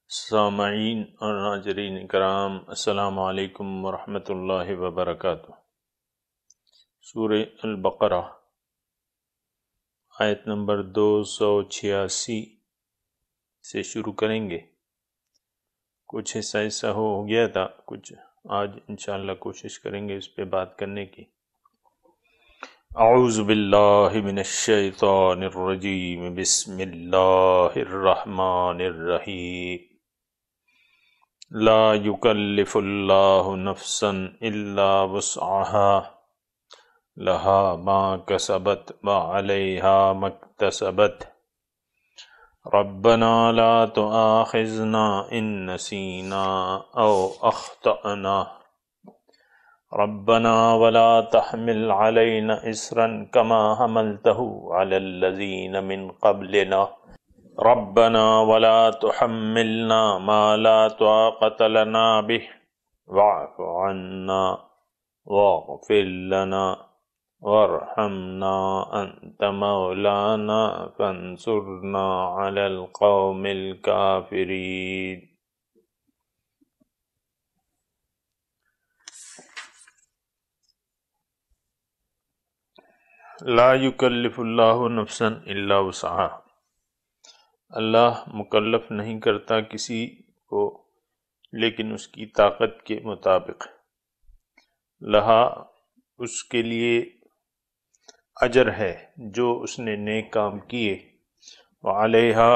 سامعین اور ناظرین کرام، السلام علیکم ورحمۃ اللہ وبرکاتہ۔ سورہ البقرہ آیت نمبر 286 سے شروع کریں گے۔ کچھ حصہ ہو گیا تھا، کچھ آج انشاءاللہ کوشش کریں گے اس پہ بات کرنے کی۔ اعوذ باللہ من الشیطان الرجیم، بسم اللہ الرحمن الرحیم۔ لا یکلف اللہ نفسا الا وسعها لها ما کسبت وعلیہا ما اکتسبت ربنا لا تؤاخذنا ان نسینا او اخطأنا ربنا ولا تحمل علینا اصرا كما حملته على الذین من قبلنا ربنا ولا تحملنا ما لا طاقة لنا به واعف عنا واغفر لنا وارحمنا أنت مولانا فانصرنا على القوم الكافرين۔ لا يكلف الله نفسا الا وسعها، اللہ مکلف نہیں کرتا کسی کو لیکن اس کی طاقت کے مطابق۔ لہا، اس کے لیے اجر ہے جو اس نے نیک کام کیے، وعلیہا،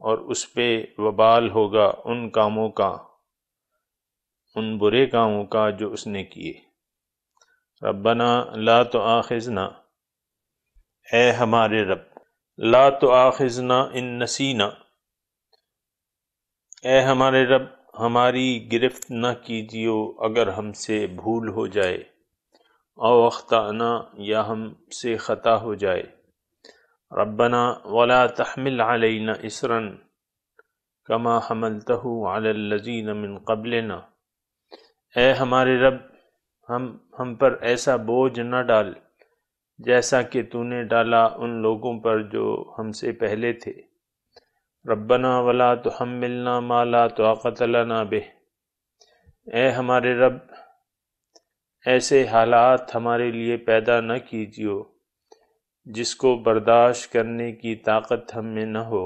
اور اس پہ وبال ہوگا ان کاموں کا، ان برے کاموں کا جو اس نے کیے۔ ربنا لا تؤاخذنا، اے ہمارے رب، لا تؤاخذنا ان نسینا، اے ہمارے رب ہماری گرفت نہ کیجیو اگر ہم سے بھول ہو جائے، او اخطأنا، یا ہم سے خطا ہو جائے۔ ربنا ولا تحمل علینا اصرا کما حملته علی الذین من قبلنا، اے ہمارے رب ہم پر ایسا بوجھ نہ ڈال جیسا کہ تو نے ڈالا ان لوگوں پر جو ہم سے پہلے تھے۔ ربنا ولا تحملنا ما لا طاقت لنا به، اے ہمارے رب ایسے حالات ہمارے لیے پیدا نہ کیجیو جس کو برداشت کرنے کی طاقت ہم میں نہ ہو۔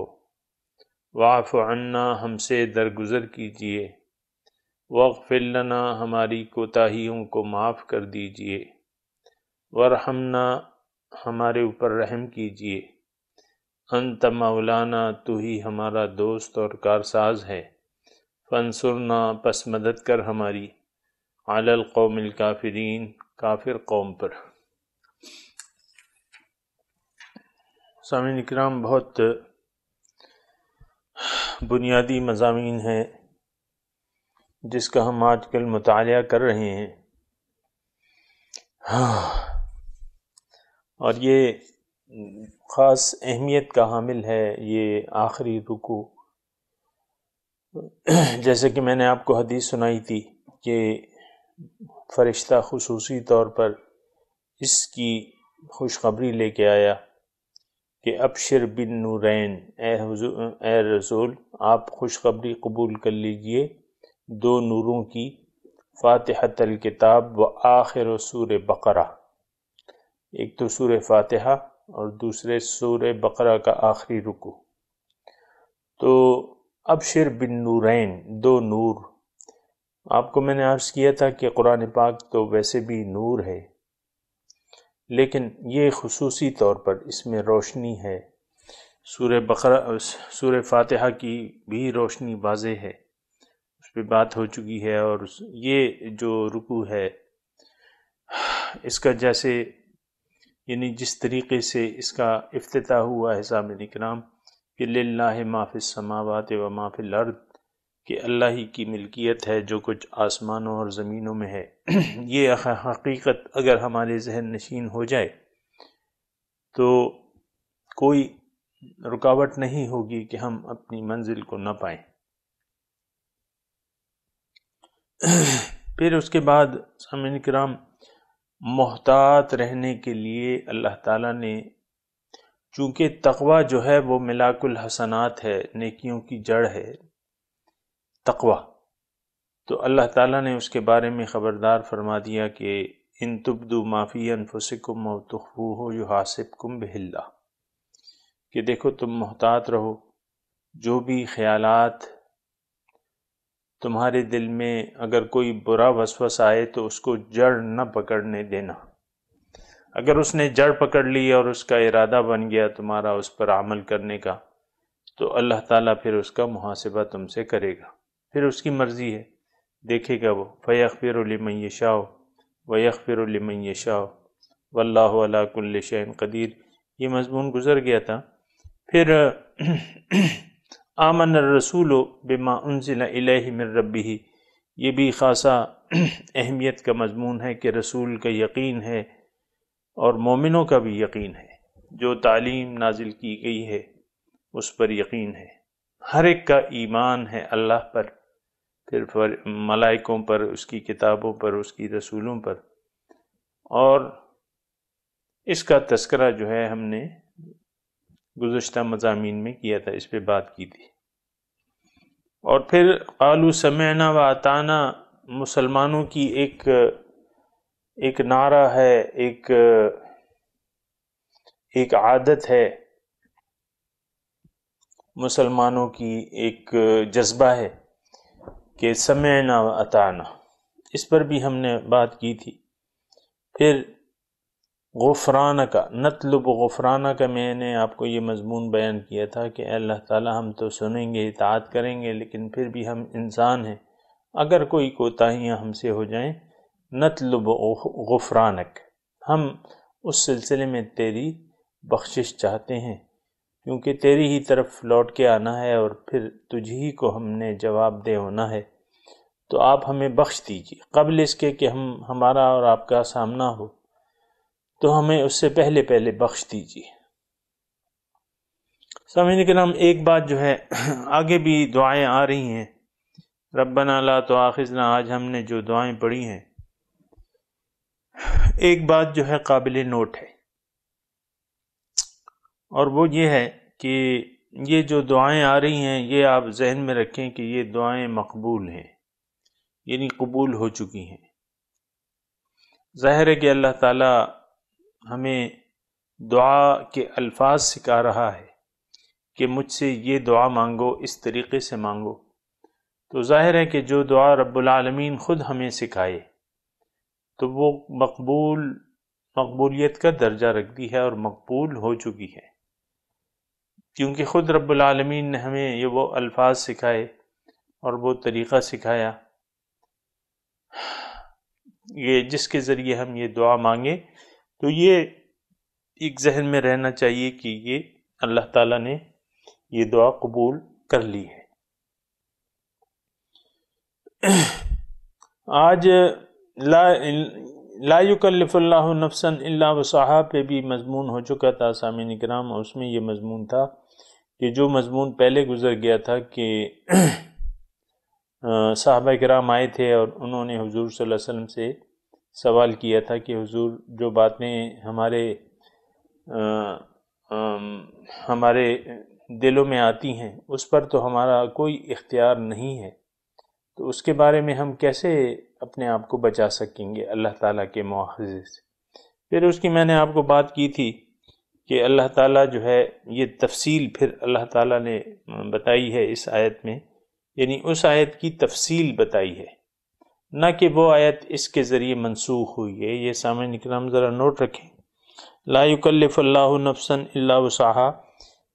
واعف عنا، ہم سے درگزر کیجیے۔ واغفر لنا، ہماری کوتاہیوں کو معاف کر دیجیے۔ وارحمنا، ہمارے اوپر رحم کیجیے۔ انت مولانا، تو ہی ہمارا دوست اور کارساز ہے۔ فانصرنا، پس مدد کر ہماری، علی القوم الکافرین، کافر قوم پر۔ سامعین اکرام، بہت بنیادی مضامین ہیں جس کا ہم آج کل مطالعہ کر رہے ہیں، اور یہ خاص اہمیت کا حامل ہے یہ آخری رکوع۔ جیسے کہ میں نے آپ کو حدیث سنائی تھی کہ فرشتہ خصوصی طور پر اس کی خوشخبری لے کے آیا کہ ابشر بالنورین، اے رسول آپ خوشخبری قبول کر لیجئے دو نوروں کی، فاتحۃ الکتاب و آخر سورہ بقرہ، ایک تو سورہ فاتحہ اور دوسرے سورہ بقرہ کا آخری رکوع۔ تو ابشر بالنورین، دو نور۔ آپ کو میں نے عرض کیا تھا کہ قرآن پاک تو ویسے بھی نور ہے، لیکن یہ خصوصی طور پر اس میں روشنی ہے۔ سورہ فاتحہ کی بھی روشنی واضح ہے، اس پہ بات ہو چکی ہے، اور یہ جو رکوع ہے اس کا جیسے یعنی جس طریقے سے اس کا افتتاح ہوا ہے سامعین کرام کہ للہ ما فی السماوات و ما فی الارض، کہ اللہ ہی کی ملکیت ہے جو کچھ آسمانوں اور زمینوں میں ہے، یہ حقیقت اگر ہمارے ذہن نشین ہو جائے تو کوئی رکاوٹ نہیں ہوگی کہ ہم اپنی منزل کو نہ پائیں۔ پھر اس کے بعد سامعین کرام، محتاط رہنے کے لیے اللہ تعالیٰ نے چونکہ تقوی جو ہے وہ ملاک الحسنات ہے، نیکیوں کی جڑ ہے تقوی، تو اللہ تعالیٰ نے اس کے بارے میں خبردار فرما دیا کہ ان تبدو ما فی انفسکم او تخفوہ یحاسبکم بہ اللہ، کہ دیکھو تم محتاط رہو، جو بھی خیالات تمہارے دل میں اگر کوئی برا وسوسہ آئے تو اس کو جڑ نہ پکڑنے دینا۔ اگر اس نے جڑ پکڑ لی اور اس کا ارادہ بن گیا تمہارا اس پر عمل کرنے کا، تو اللہ تعالیٰ پھر اس کا محاسبہ تم سے کرے گا، پھر اس کی مرضی ہے، دیکھے گا وہ۔ فَيَغْفِرُ لِمَن يَشَاءُ وَيَغْفِرُ لِمَن يَشَاءُ وَاللَّهُ عَلَىٰ كُلِّ شَيْءٍ قدیر، یہ مضمون گزر گیا تھا۔ پھر آمن الرسول بما انزل الیہ من ربہ، یہ بھی خاصا اہمیت کا مضمون ہے کہ رسول کا یقین ہے اور مومنوں کا بھی یقین ہے، جو تعلیم نازل کی گئی ہے اس پر یقین ہے، ہر ایک کا ایمان ہے اللہ پر، پھر ملائکوں پر، اس کی کتابوں پر، اس کی رسولوں پر، اور اس کا تذکرہ جو ہے ہم نے گزشتہ مضامین میں کیا تھا، اس پہ بات کی تھی۔ اور پھر قالوا سمعنا واطعنا، مسلمانوں کی ایک نعرہ ہے، ایک عادت ہے، مسلمانوں کی ایک جذبہ ہے کہ سمعنا واطعنا، اس پر بھی ہم نے بات کی تھی۔ پھر غفرانک، نطلب غفرانک، میں نے آپ کو یہ مضمون بیان کیا تھا کہ اے اللہ تعالی ہم تو سنیں گے، اطاعت کریں گے، لیکن پھر بھی ہم انسان ہیں، اگر کوئی کوتاہیاں ہم سے ہو جائیں، نطلب غفرانک، ہم اس سلسلے میں تیری بخشش چاہتے ہیں، کیونکہ تیری ہی طرف لوٹ کے آنا ہے اور پھر تجھ ہی کو ہم نے جواب دہ ہونا ہے، تو آپ ہمیں بخش دیجیے قبل اس کے کہ ہمارا اور آپ کا سامنا ہو، تو ہمیں اس سے پہلے بخش دیجیے۔ سامعین کرام، ایک بات جو ہے، آگے بھی دعائیں آ رہی ہیں، ربنا لا تؤاخذنا، آج ہم نے جو دعائیں پڑھی ہیں، ایک بات جو ہے قابل نوٹ ہے، اور وہ یہ ہے کہ یہ جو دعائیں آ رہی ہیں یہ آپ ذہن میں رکھیں کہ یہ دعائیں مقبول ہیں، یعنی قبول ہو چکی ہیں۔ ظاہر ہے کہ اللہ تعالی ہمیں دعا کے الفاظ سکھا رہا ہے کہ مجھ سے یہ دعا مانگو، اس طریقے سے مانگو، تو ظاہر ہے کہ جو دعا رب العالمین خود ہمیں سکھائے تو وہ مقبولیت کا درجہ رکھتی ہے اور مقبول ہو چکی ہے، کیونکہ خود رب العالمین نے ہمیں یہ وہ الفاظ سکھائے اور وہ طریقہ سکھایا، یہ جس کے ذریعے ہم یہ دعا مانگیں، تو یہ ایک ذہن میں رہنا چاہیے کہ یہ اللہ تعالیٰ نے یہ دعا قبول کر لی ہے۔ آج لا یکلف اللہ نفسا الا وسعہا پہ بھی مضمون ہو چکا تھا سامعین کرام، اس میں یہ مضمون تھا کہ جو مضمون پہلے گزر گیا تھا کہ صحابہ کرام آئے تھے اور انہوں نے حضور صلی اللہ علیہ وسلم سے سوال کیا تھا کہ حضور جو باتیں ہمارے دلوں میں آتی ہیں اس پر تو ہمارا کوئی اختیار نہیں ہے، تو اس کے بارے میں ہم کیسے اپنے آپ کو بچا سکیں گے اللہ تعالیٰ کے مواخذے سے۔ پھر اس کی میں نے آپ کو بات کی تھی کہ اللہ تعالیٰ جو ہے یہ تفصیل پھر اللہ تعالیٰ نے بتائی ہے اس آیت میں، یعنی اس آیت کی تفصیل بتائی ہے، نہ کہ وہ آیت اس کے ذریعے منسوخ ہوئی ہے۔ یہ سامعین کرام ذرا نوٹ رکھیں، لا یکلف اللہ نفسا الا وسعہا،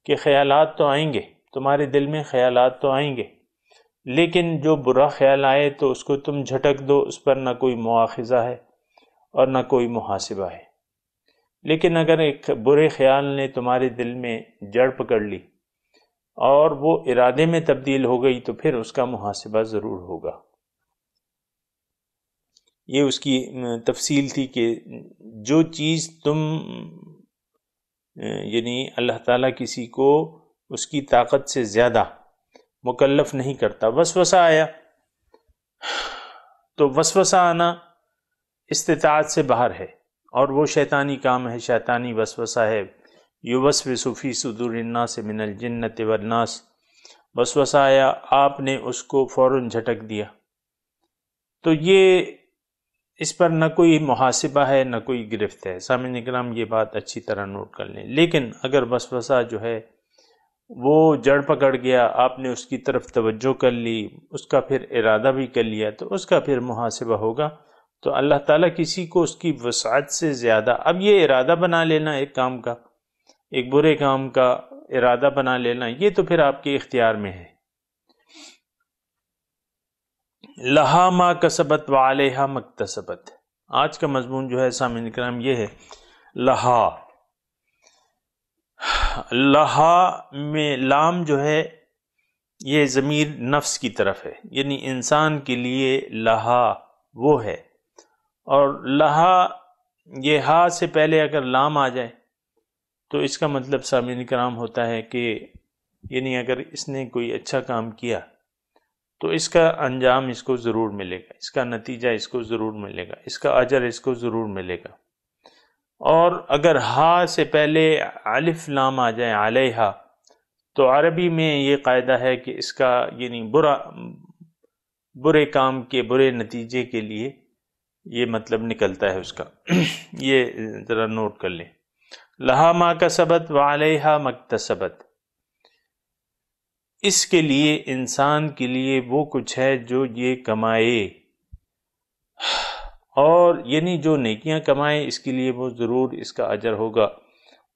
کہ خیالات تو آئیں گے، تمہارے دل میں خیالات تو آئیں گے، لیکن جو برا خیال آئے تو اس کو تم جھٹک دو، اس پر نہ کوئی مواخذہ ہے اور نہ کوئی محاسبہ ہے، لیکن اگر ایک برے خیال نے تمہارے دل میں جڑ پکڑ لی اور وہ ارادے میں تبدیل ہو گئی تو پھر اس کا محاسبہ ضرور ہوگا۔ یہ اس کی تفصیل تھی کہ جو چیز یعنی اللہ تعالیٰ کسی کو اس کی طاقت سے زیادہ مکلف نہیں کرتا۔ وسوسہ آیا تو وسوسہ آنا استطاعت سے باہر ہے، اور وہ شیطانی کام ہے، شیطانی وسوسہ ہے، یوسوس فی صدور الناس من الجنۃ والناس، وسوسہ آیا، آپ نے اس کو فوراً جھٹک دیا۔ تو یہ اس پر نہ کوئی محاسبہ ہے نہ کوئی گرفت ہے۔ سامعین کرام یہ بات اچھی طرح نوٹ کر لیں۔ لیکن اگر وسوسہ جو ہے وہ جڑ پکڑ گیا، آپ نے اس کی طرف توجہ کر لی، اس کا پھر ارادہ بھی کر لیا، تو اس کا پھر محاسبہ ہوگا۔ تو اللہ تعالیٰ کسی کو اس کی وسعت سے زیادہ، اب یہ ارادہ بنا لینا ایک کام کا، ایک برے کام کا ارادہ بنا لینا، یہ تو پھر آپ کے اختیار میں ہے۔ لہا ما کسبت وعلیہا ما اکتسبت، آج کا مضمون جو ہے سامعین کرام یہ ہے لہا۔ لہا میں لام جو ہے یہ ضمیر نفس کی طرف ہے، یعنی انسان کے لیے لہا وہ ہے، اور لہا یہ ہا سے پہلے اگر لام آ جائے تو اس کا مطلب سامعین کرام ہوتا ہے کہ یعنی اگر اس نے کوئی اچھا کام کیا تو اس کا انجام اس کو ضرور ملے گا، اس کا نتیجہ اس کو ضرور ملے گا، اس کا اجر اس کو ضرور ملے گا۔ اور اگر ہا سے پہلے الف لام آ جائے علیہا، تو عربی میں یہ قاعدہ ہے کہ اس کا یعنی برے کام کے برے نتیجے کے لیے یہ مطلب نکلتا ہے اس کا۔ یہ ذرا نوٹ کر لیں، لہا ما کسبت وعلیہا ما اکتسبت، اس کے لیے انسان کے لیے وہ کچھ ہے جو یہ کمائے، اور یعنی جو نیکیاں کمائے اس کے لیے وہ ضرور اس کا اجر ہوگا۔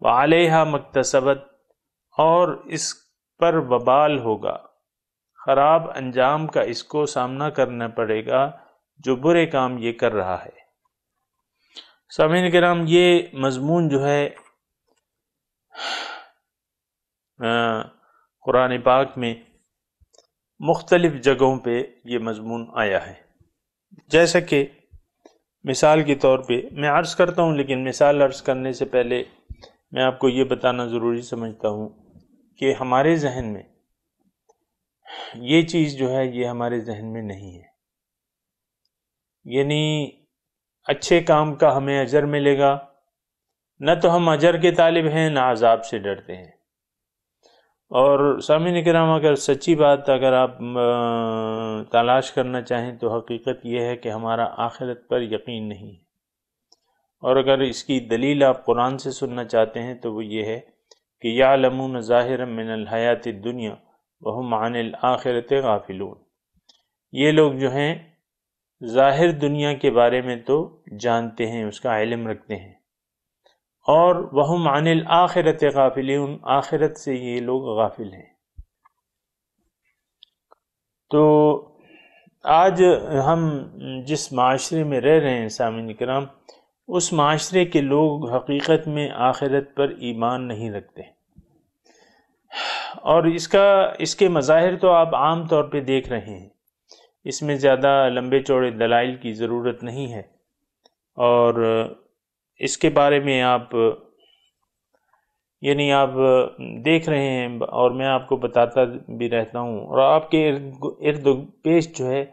وعلیہا ما اکتسبت، اور اس پر وبال ہوگا، خراب انجام کا اس کو سامنا کرنا پڑے گا جو برے کام یہ کر رہا ہے۔ سامعین کرام یہ مضمون جو ہے قرآن پاک میں مختلف جگہوں پہ یہ مضمون آیا ہے۔ جیسا کہ مثال کے طور پہ میں عرض کرتا ہوں، لیکن مثال عرض کرنے سے پہلے میں آپ کو یہ بتانا ضروری سمجھتا ہوں کہ ہمارے ذہن میں یہ چیز جو ہے یہ ہمارے ذہن میں نہیں ہے، یعنی اچھے کام کا ہمیں اجر ملے گا، نہ تو ہم اجر کے طالب ہیں نہ عذاب سے ڈرتے ہیں۔ اور سامعین کرام اگر سچی بات اگر آپ تلاش کرنا چاہیں تو حقیقت یہ ہے کہ ہمارا آخرت پر یقین نہیں ہے، اور اگر اس کی دلیل آپ قرآن سے سننا چاہتے ہیں تو وہ یہ ہے کہ یعلمون ظاہرا من الحیات الدنیا وہم عن الآخرۃ غافلون، یہ لوگ جو ہیں ظاہر دنیا کے بارے میں تو جانتے ہیں، اس کا علم رکھتے ہیں، اور وہم عن الآخرۃ غافلون، آخرت سے یہ لوگ غافل ہیں۔ تو آج ہم جس معاشرے میں رہ رہے ہیں سامعین کرام، اس معاشرے کے لوگ حقیقت میں آخرت پر ایمان نہیں رکھتے، اور اس کے مظاہر تو آپ عام طور پہ دیکھ رہے ہیں، اس میں زیادہ لمبے چوڑے دلائل کی ضرورت نہیں ہے، اور اس کے بارے میں آپ دیکھ رہے ہیں، اور میں آپ کو بتاتا بھی رہتا ہوں، اور آپ کے ارد پیش جو ہے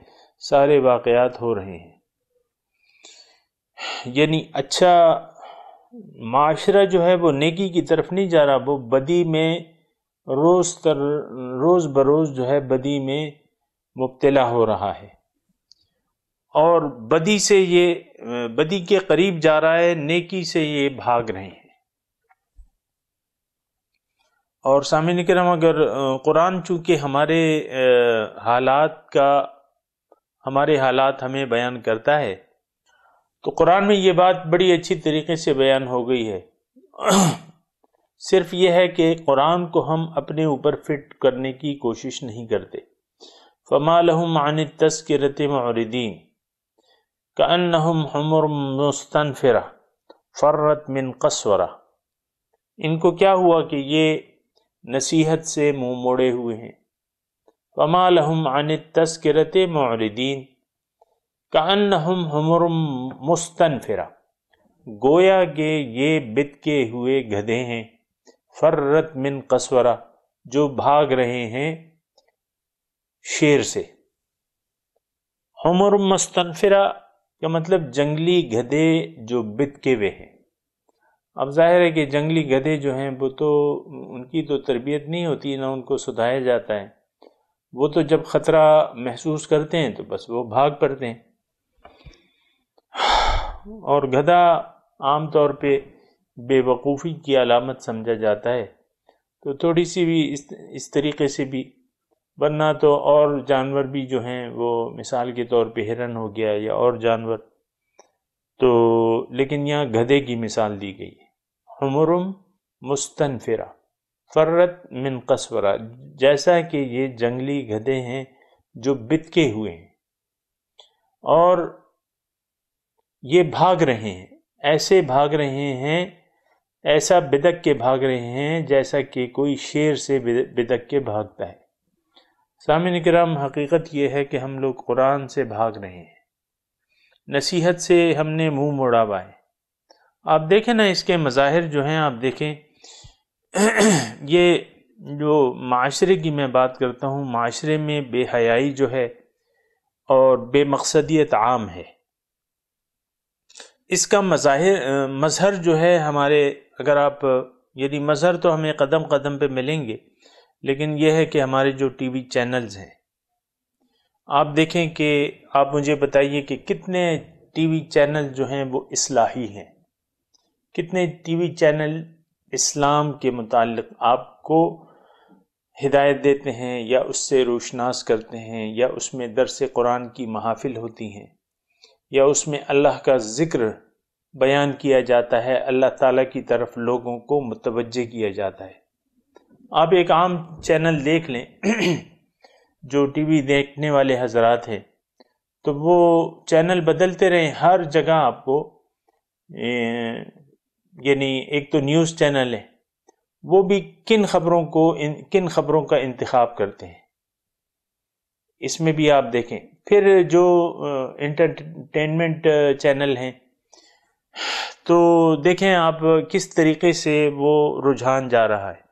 سارے واقعات ہو رہے ہیں۔ یعنی اچھا معاشرہ جو ہے وہ نیکی کی طرف نہیں جا رہا، وہ بدی میں روز بروز جو ہے بدی میں مبتلا ہو رہا ہے، اور بدی کے قریب جا رہا ہے، نیکی سے یہ بھاگ رہے ہیں۔ اور سامعین کرام اگر قرآن چونکہ ہمارے حالات ہمیں بیان کرتا ہے، تو قرآن میں یہ بات بڑی اچھی طریقے سے بیان ہو گئی ہے۔ صرف یہ ہے کہ قرآن کو ہم اپنے اوپر فٹ کرنے کی کوشش نہیں کرتے۔ فما لهم عن التذکرۃ معرضین کأنہم حمر مستنفرہ فرت من قسورہ، ان کو کیا ہوا کہ یہ نصیحت سے منہ موڑے ہوئے ہیں۔ فما لهم عن التذکرۃ معرضین کأنہم حمر مستنفرہ، گویا کہ یہ بتکے ہوئے گدھے ہیں، فرت من قسورہ، جو بھاگ رہے ہیں شیر سے۔ حمر مستنفرہ کا مطلب جنگلی گدھے جو بتکے ہوئے ہیں، اب ظاہر ہے کہ جنگلی گدھے جو ہیں وہ تو ان کی تو تربیت نہیں ہوتی، نہ ان کو سدھایا جاتا ہے، وہ تو جب خطرہ محسوس کرتے ہیں تو بس وہ بھاگ پڑتے ہیں. اور گدھا عام طور پہ بے وقوفی کی علامت سمجھا جاتا ہے، تو تھوڑی سی بھی اس طریقے سے بھی، ورنہ تو اور جانور بھی جو ہیں وہ مثال کے طور پہ ہرن ہو گیا یا اور جانور، تو لیکن یہاں گدھے کی مثال دی گئی ہے. حمرم مستنفرہ فرت من قسورہ، جیسا کہ یہ جنگلی گدھے ہیں جو بتکے ہوئے ہیں اور یہ بھاگ رہے ہیں، ایسے بھاگ رہے ہیں، ایسا بدک کے بھاگ رہے ہیں جیسا کہ کوئی شیر سے بدک کے بھاگتا ہے. سامعین کرام، حقیقت یہ ہے کہ ہم لوگ قرآن سے بھاگ رہے ہیں، نصیحت سے ہم نے منہ موڑا ہوا ہے. آپ دیکھیں نا اس کے مظاہر جو ہیں، آپ دیکھیں یہ جو معاشرے کی میں بات کرتا ہوں، معاشرے میں بے حیائی جو ہے اور بے مقصدیت عام ہے. اس کا مظہر جو ہے ہمارے، اگر آپ یعنی مظہر تو ہمیں قدم قدم پہ ملیں گے، لیکن یہ ہے کہ ہمارے جو ٹی وی چینلز ہیں، آپ دیکھیں کہ آپ مجھے بتائیے کہ کتنے ٹی وی چینل جو ہیں وہ اصلاحی ہیں، کتنے ٹی وی چینل اسلام کے متعلق آپ کو ہدایت دیتے ہیں یا اس سے روشناس کرتے ہیں، یا اس میں درس قرآن کی محافل ہوتی ہیں، یا اس میں اللہ کا ذکر بیان کیا جاتا ہے، اللہ تعالیٰ کی طرف لوگوں کو متوجہ کیا جاتا ہے. آپ ایک عام چینل دیکھ لیں جو ٹی وی دیکھنے والے حضرات ہیں، تو وہ چینل بدلتے رہیں، ہر جگہ آپ کو یعنی ایک تو نیوز چینل ہے، وہ بھی کن خبروں کا انتخاب کرتے ہیں، اس میں بھی آپ دیکھیں. پھر جو انٹرٹینمنٹ چینل ہیں، تو دیکھیں آپ کس طریقے سے وہ رجحان جا رہا ہے،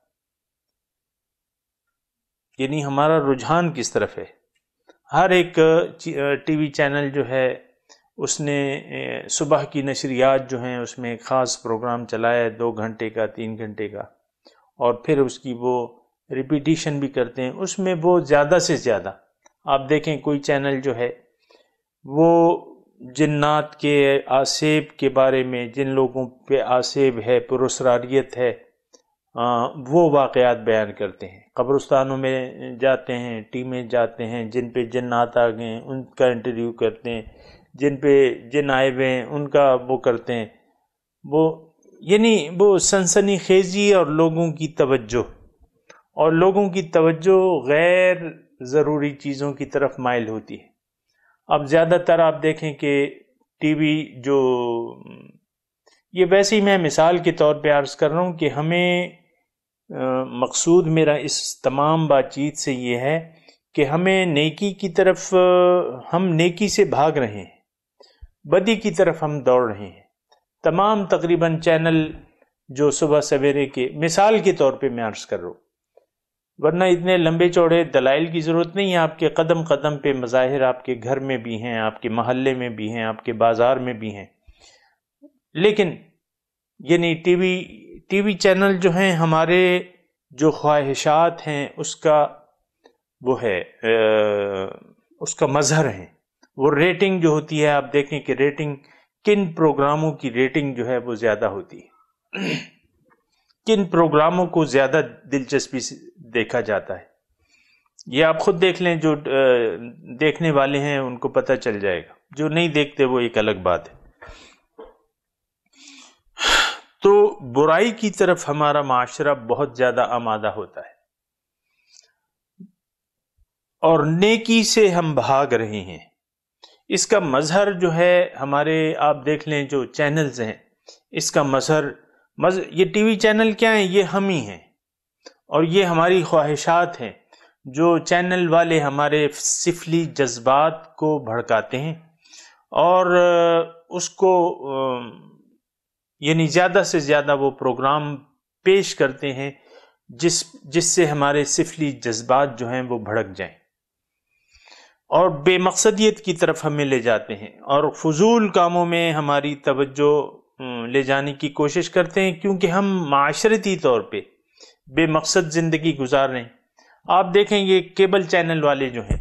یعنی ہمارا رجحان کس طرف ہے. ہر ایک ٹی وی چینل جو ہے اس نے صبح کی نشریات جو ہیں اس میں ایک خاص پروگرام چلایا ہے 2 گھنٹے کا 3 گھنٹے کا، اور پھر اس کی وہ ریپیٹیشن بھی کرتے ہیں. اس میں وہ زیادہ سے زیادہ آپ دیکھیں کوئی چینل جو ہے وہ جنات کے آسیب کے بارے میں، جن لوگوں پہ آسیب ہے، پراسراریت ہے، وہ واقعات بیان کرتے ہیں. قبرستانوں میں جاتے ہیں، ٹیمیں جاتے ہیں، جن پہ جنات آ گئے ہیں ان کا انٹرویو کرتے ہیں، جن پہ جن آئے ہوئے ہیں ان کا وہ کرتے ہیں. وہ یعنی وہ سنسنی خیزی اور لوگوں کی توجہ غیر ضروری چیزوں کی طرف مائل ہوتی ہے. اب زیادہ تر آپ دیکھیں کہ ٹی وی جو، یہ ویسے ہی میں مثال کے طور پہ عرض کر رہا ہوں کہ ہمیں مقصود میرا اس تمام بات چیت سے یہ ہے کہ ہمیں نیکی کی طرف، ہم نیکی سے بھاگ رہے ہیں، بدی کی طرف ہم دوڑ رہے ہیں. تمام تقریباً چینل جو صبح سویرے کے، مثال کے طور پہ میں عرض کر رہا ہوں، ورنہ اتنے لمبے چوڑے دلائل کی ضرورت نہیں ہے. آپ کے قدم قدم پہ مظاہر آپ کے گھر میں بھی ہیں، آپ کے محلے میں بھی ہیں، آپ کے بازار میں بھی ہیں. لیکن یعنی ٹی وی چینل جو ہیں ہمارے جو خواہشات ہیں اس کا وہ ہے، اس کا مظہر ہے. وہ ریٹنگ جو ہوتی ہے، آپ دیکھیں کہ ریٹنگ، کن پروگراموں کی ریٹنگ جو ہے وہ زیادہ ہوتی ہے، کن پروگراموں کو زیادہ دلچسپی سے دیکھا جاتا ہے. یہ آپ خود دیکھ لیں، جو دیکھنے والے ہیں ان کو پتہ چل جائے گا، جو نہیں دیکھتے وہ ایک الگ بات ہے. تو برائی کی طرف ہمارا معاشرہ بہت زیادہ آمادہ ہوتا ہے اور نیکی سے ہم بھاگ رہے ہیں. اس کا مظہر جو ہے ہمارے، آپ دیکھ لیں جو چینلز ہیں، اس کا مظہر یہ ٹی وی چینل کیا ہیں؟ یہ ہم ہی ہیں، اور یہ ہماری خواہشات ہیں. جو چینل والے ہمارے سفلی جذبات کو بھڑکاتے ہیں اور اس کو یعنی زیادہ سے زیادہ وہ پروگرام پیش کرتے ہیں جس سے ہمارے سفلی جذبات جو ہیں وہ بھڑک جائیں اور بے مقصدیت کی طرف ہمیں لے جاتے ہیں، اور فضول کاموں میں ہماری توجہ لے جانے کی کوشش کرتے ہیں، کیونکہ ہم معاشرتی طور پہ بے مقصد زندگی گزار رہے ہیں۔ آپ دیکھیں یہ کیبل چینل والے جو ہیں،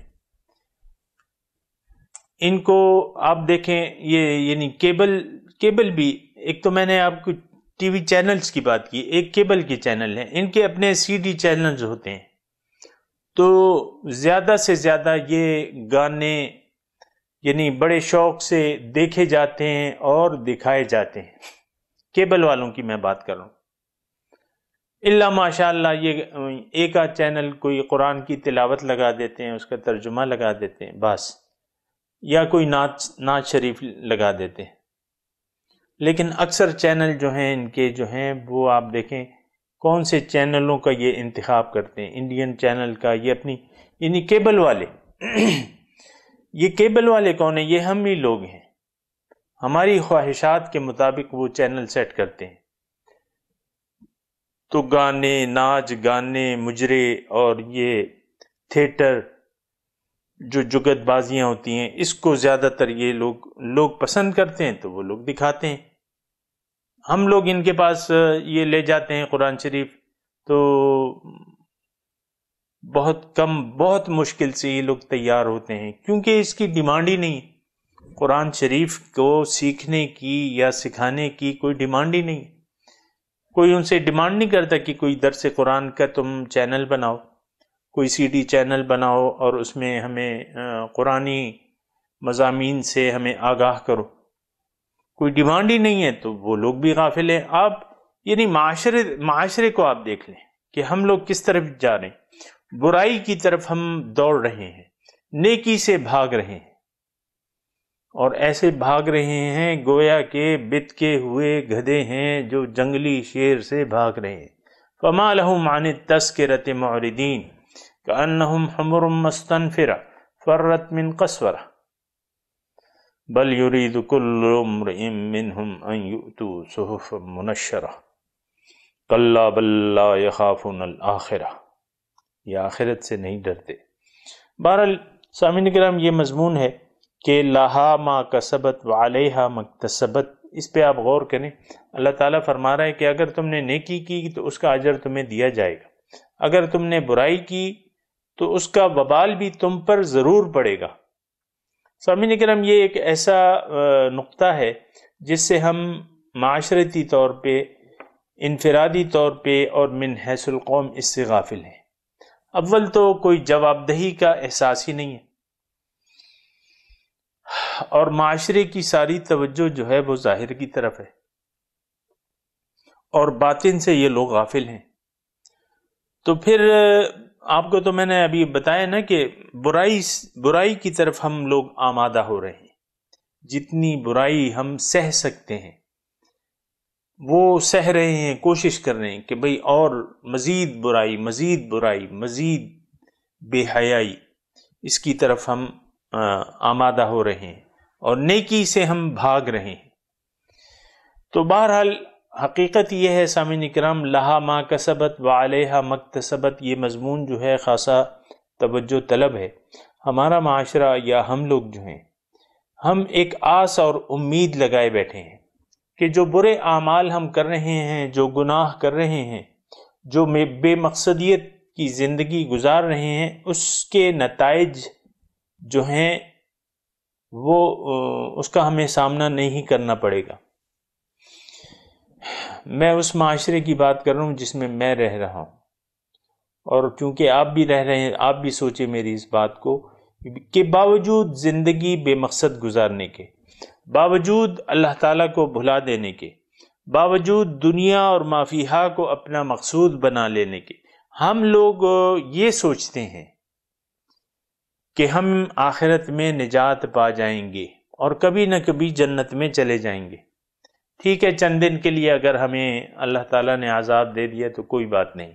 ان کو آپ دیکھیں، یہ یعنی کیبل بھی، ایک تو میں نے آپ کو ٹی وی چینلز کی بات کی، ایک کیبل کے چینل ہیں، ان کے اپنے سی ڈی چینلز ہوتے ہیں، تو زیادہ سے زیادہ یہ گانے یعنی بڑے شوق سے دیکھے جاتے ہیں اور دکھائے جاتے ہیں، کیبل والوں کی میں بات کر رہا ہوں۔ الا ماشاء اللہ یہ ایک آدھ چینل کوئی قرآن کی تلاوت لگا دیتے ہیں، اس کا ترجمہ لگا دیتے ہیں بس، یا کوئی نعت شریف لگا دیتے ہیں، لیکن اکثر چینل جو ہیں ان کے جو ہیں وہ آپ دیکھیں کون سے چینلوں کا یہ انتخاب کرتے ہیں، انڈین چینل کا، یہ اپنی یعنی کیبل والے یہ کیبل والے کون ہیں؟ یہ ہم ہی لوگ ہیں، ہماری خواہشات کے مطابق وہ چینل سیٹ کرتے ہیں، تو گانے، ناچ گانے، مجرے اور یہ تھیٹر جو جگت بازیاں ہوتی ہیں، اس کو زیادہ تر یہ لوگ پسند کرتے ہیں، تو وہ لوگ دکھاتے ہیں۔ ہم لوگ ان کے پاس یہ لے جاتے ہیں قرآن شریف، تو بہت کم، بہت مشکل سے یہ لوگ تیار ہوتے ہیں، کیونکہ اس کی ڈیمانڈ ہی نہیں ہے، قرآن شریف کو سیکھنے کی یا سکھانے کی کوئی ڈیمانڈ ہی نہیں ہے۔ کوئی ان سے ڈیمانڈ نہیں کرتا کہ کوئی درس قرآن کا تم چینل بناؤ، کوئی سی ڈی چینل بناؤ اور اس میں ہمیں قرآنی مضامین سے ہمیں آگاہ کرو، کوئی ڈیمانڈ ہی نہیں ہے، تو وہ لوگ بھی غافل ہیں۔ آپ یعنی معاشرے کو آپ دیکھ لیں کہ ہم لوگ کس طرف جا رہے ہیں، برائی کی طرف ہم دوڑ رہے ہیں، نیکی سے بھاگ رہے ہیں، اور ایسے بھاگ رہے ہیں گویا کہ بت کے ہوئے گدھے ہیں جو جنگلی شیر سے بھاگ رہے ہیں۔ فَمَا لَهُمْ عَنِ التَّذْكِرَةِ مُعْرِضِينَ كَأَنَّهُمْ حُمُرٌ مُّسْتَنفِرَةٌ فَرَّتْ مِنْ قَسْوَرَةٍ بَلْ يُرِيدُ كُلُّ امْرِئٍ مِّنْهُمْ أَن يُؤْتُوا صُحُفًا مُّنَشَّرَةً كَلَّا بَل لَّا يَخَافُونَ الْآخِرَةَ، یہ آخرت سے نہیں ڈرتے۔ بہرحال سامعین کرام، یہ مضمون ہے کہ لہا ما کسبت وعلیہا ما اکتسبت، اس پہ آپ غور کریں۔ اللہ تعالیٰ فرما رہا ہے کہ اگر تم نے نیکی کی تو اس کا اجر تمہیں دیا جائے گا، اگر تم نے برائی کی تو اس کا وبال بھی تم پر ضرور پڑے گا۔ سامعین کرام، یہ ایک ایسا نقطہ ہے جس سے ہم معاشرتی طور پہ، انفرادی طور پہ اور من حیث القوم اس سے غافل ہیں۔ اول تو کوئی جواب دہی کا احساس ہی نہیں ہے، اور معاشرے کی ساری توجہ جو ہے وہ ظاہر کی طرف ہے، اور باطن سے یہ لوگ غافل ہیں۔ تو پھر آپ کو تو میں نے ابھی بتایا نا کہ برائی کی طرف ہم لوگ آمادہ ہو رہے ہیں، جتنی برائی ہم سہ سکتے ہیں وہ سہ رہے ہیں، کوشش کر رہے ہیں کہ بھئی اور مزید برائی، مزید برائی، مزید بے حیائی، اس کی طرف ہم آمادہ ہو رہے ہیں، اور نیکی سے ہم بھاگ رہے ہیں۔ تو بہرحال حقیقت یہ ہے سامعین کرام، لہا ما کسبت وعلیہا ما اکتسبت، یہ مضمون جو ہے خاصا توجہ طلب ہے۔ ہمارا معاشرہ یا ہم لوگ جو ہیں، ہم ایک آس اور امید لگائے بیٹھے ہیں کہ جو برے اعمال ہم کر رہے ہیں، جو گناہ کر رہے ہیں، جو بے مقصدیت کی زندگی گزار رہے ہیں، اس کے نتائج جو ہیں وہ اس کا ہمیں سامنا نہیں کرنا پڑے گا۔ میں اس معاشرے کی بات کر رہا ہوں جس میں میں رہ رہا ہوں، اور چونکہ آپ بھی رہ رہے ہیں، آپ بھی سوچیں میری اس بات کو کہ باوجود زندگی بے مقصد گزارنے کے، باوجود اللہ تعالیٰ کو بھلا دینے کے، باوجود دنیا اور ما فیہا کو اپنا مقصود بنا لینے کے، ہم لوگ یہ سوچتے ہیں کہ ہم آخرت میں نجات پا جائیں گے اور کبھی نہ کبھی جنت میں چلے جائیں گے۔ ٹھیک ہے، چند دن کے لیے اگر ہمیں اللہ تعالیٰ نے عذاب دے دیا تو کوئی بات نہیں،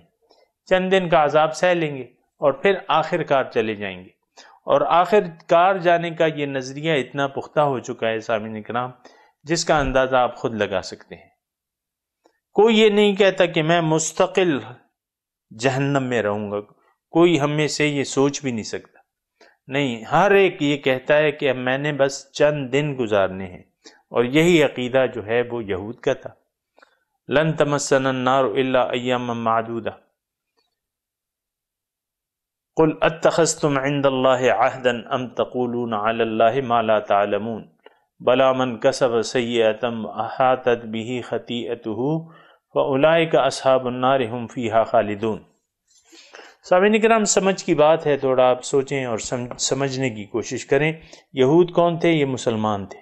چند دن کا عذاب سہ لیں گے اور پھر آخر کار چلے جائیں گے۔ اور آخر کار جانے کا یہ نظریہ اتنا پختہ ہو چکا ہے سامعین کرام، جس کا اندازہ آپ خود لگا سکتے ہیں۔ کوئی یہ نہیں کہتا کہ میں مستقل جہنم میں رہوں گا، کوئی ہم میں سے یہ سوچ بھی نہیں سکتا، نہیں، ہر ایک یہ کہتا ہے کہ میں نے بس چند دن گزارنے ہیں، اور یہی عقیدہ جو ہے وہ یہود کا تھا. لن تمسنا النار الا ایاما معدودہ قل اتخذتم عند اللہ عہدا ام تقولون علی اللہ ما لا تعلمون بلا من کسب سیئۃ احاطت به خطیئتہ فاولئک اصحاب النار هم فیہا خالدون. سامعین کرام، سمجھ کی بات ہے، تھوڑا آپ سوچیں اور سمجھنے کی کوشش کریں. یہود کون تھے؟ یہ مسلمان تھے.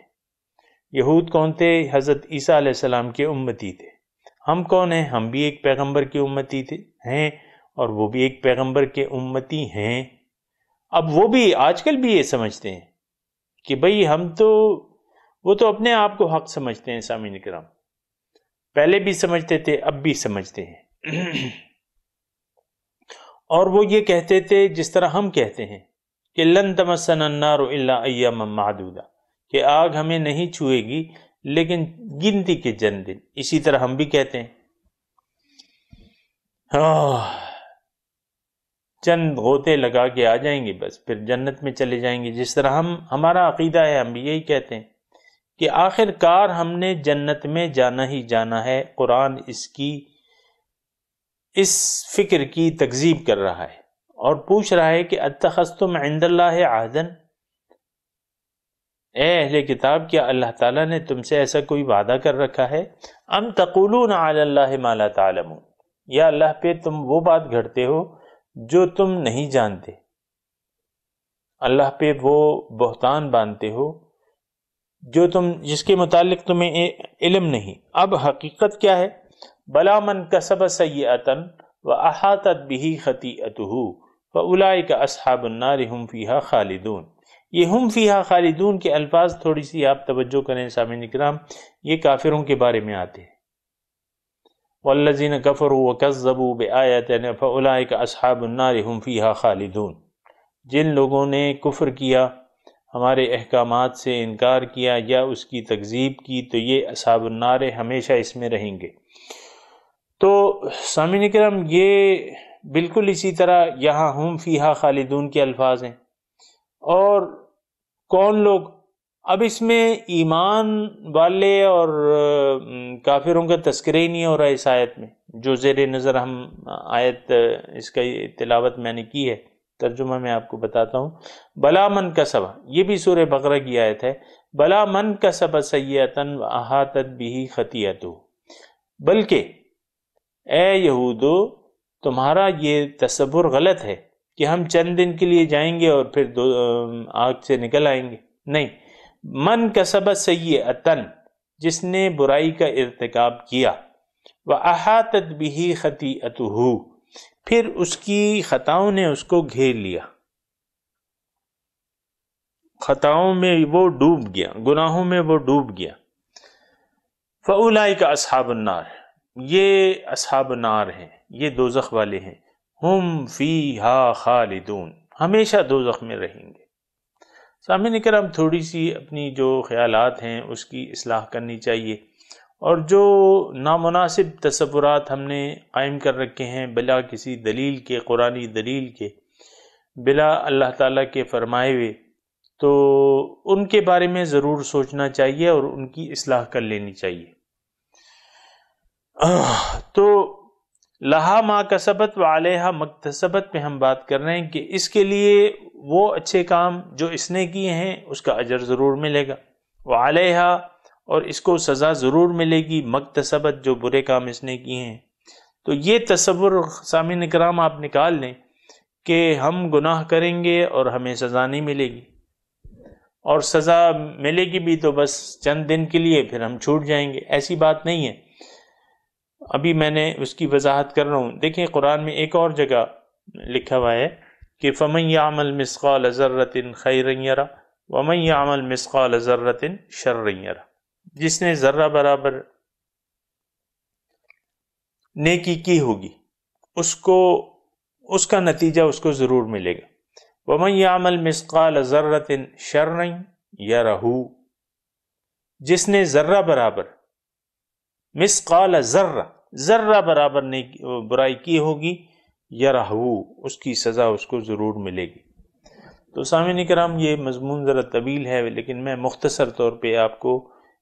یہود کون تھے؟ حضرت عیسیٰ علیہ السلام کے امتی تھے. ہم کون ہیں؟ ہم بھی ایک پیغمبر کے امتی ہیں اور وہ بھی ایک پیغمبر کے امتی ہیں. اب وہ بھی آج کل بھی یہ سمجھتے ہیں کہ بھئی وہ تو اپنے آپ کو حق سمجھتے ہیں. سامعین کرام، پہلے بھی سمجھتے تھے، اب بھی سمجھتے ہیں. اور وہ یہ کہتے تھے جس طرح ہم کہتے ہیں کہ لن تمسنا النار الا ایاما معدودہ، کہ آگ ہمیں نہیں چھوئے گی لیکن گنتی کے چند دن. اسی طرح ہم بھی کہتے ہیں چند غوطے لگا کے آ جائیں گے، بس پھر جنت میں چلے جائیں گے. جس طرح ہمارا عقیدہ ہے، ہم بھی یہی کہتے ہیں کہ آخر کار ہم نے جنت میں جانا ہی جانا ہے. قرآن اس فکر کی تکذیب کر رہا ہے اور پوچھ رہا ہے کہ اتخذتم عند اللہ عہدا، اے اہل کتاب، کیا اللہ تعالیٰ نے تم سے ایسا کوئی وعدہ کر رکھا ہے؟ ام تقولون علی اللہ ما لا تعلمون، یا اللہ پہ تم وہ بات گھڑتے ہو جو تم نہیں جانتے، اللہ پہ وہ بہتان باندھتے ہو جس کے متعلق تمہیں علم نہیں. اب حقیقت کیا ہے؟ بلا من کسب سیئۃ واحاطت به خطیئتہ فاولئک اصحاب النار هم فیہا خالدون. یہ ہم فیہا خالدون کے الفاظ تھوڑی سی آپ توجہ کریں سامعین کرام، یہ کافروں کے بارے میں آتے ہیں. والذین کفروا وکذبوا بآیاتنا فاولئک اصحاب النار هم فیہا خالدون. جن لوگوں نے کفر کیا، ہمارے احکامات سے انکار کیا یا اس کی تکذیب کی، تو یہ اصحاب النار ہمیشہ اس میں رہیں گے. تو سامعین کرام، یہ بالکل اسی طرح یہاں ہم فیہا خالدون کے الفاظ ہیں. اور کون لوگ؟ اب اس میں ایمان والے اور کافروں کا تذکرہ ہی نہیں ہو رہا اس آیت میں. جو زیر نظر ہم آیت اس کا تلاوت میں نے کی ہے، ترجمہ میں آپ کو بتاتا ہوں. بلا من کسب، یہ بھی سورہ بقرہ کی آیت ہے. بلا من کسب سیئۃ واحاطت به خطیئتہ، بلکہ اے یہودو، تمہارا یہ تصور غلط ہے کہ ہم چند دن کے لیے جائیں گے اور پھر آگ سے نکل آئیں گے. نہیں، من کسب سیئۃ، جس نے برائی کا ارتکاب کیا، واحاطت به خطیئتہ، پھر اس کی خطاؤں نے اس کو گھیر لیا، خطاؤں میں وہ ڈوب گیا، گناہوں میں وہ ڈوب گیا. فاولئک اصحاب النار، یہ اصحاب نار ہیں، یہ دوزخ والے ہیں. ہم فیہا خالدون، ہمیشہ دوزخ میں رہیں گے. سامعین کرام، تھوڑی سی اپنی جو خیالات ہیں اس کی اصلاح کرنی چاہیے، اور جو نامناسب تصورات ہم نے قائم کر رکھے ہیں بلا کسی دلیل کے، قرآنی دلیل کے، بلا اللہ تعالیٰ کے فرمائے ہوئے، تو ان کے بارے میں ضرور سوچنا چاہیے اور ان کی اصلاح کر لینی چاہیے. تو لہا ما کسبت وعلیہا مکتسبت پہ ہم بات کر رہے ہیں کہ اس کے لیے وہ اچھے کام جو اس نے کیے ہیں اس کا اجر ضرور ملے گا، وعلیہا، اور اس کو سزا ضرور ملے گی، مکتسبت، جو برے کام اس نے کیے ہیں. تو یہ تصور سامعین کرام آپ نکال لیں کہ ہم گناہ کریں گے اور ہمیں سزا نہیں ملے گی، اور سزا ملے گی بھی تو بس چند دن کے لیے، پھر ہم چھوٹ جائیں گے. ایسی بات نہیں ہے. ابھی میں نے اس کی وضاحت کر رہا ہوں. دیکھیں قرآن میں ایک اور جگہ لکھا ہوا ہے کہ فَمَن يَعْمَلْ مِثْقَالَ ذَرَّةٍ خَيْرًا يَرَهُ وَمَن يَعْمَلْ مِثْقَالَ ذَرَّةٍ شَرًّا يَرَهُ. جس نے ذرہ برابر نیکی کی ہوگی اس کا نتیجہ اس کو ضرور ملے گا. وَمَن يَعْمَلْ مِثْقَالَ ذَرَّةٍ شَرًّا يَرَهُ، جس نے ذرہ برابر، مثقال ذرہ برابر نے برائی کی ہوگی، یرہو، اس کی سزا اس کو ضرور ملے گی. تو سامعین کرام، یہ مضمون ذرا طویل ہے لیکن میں مختصر طور پہ آپ کو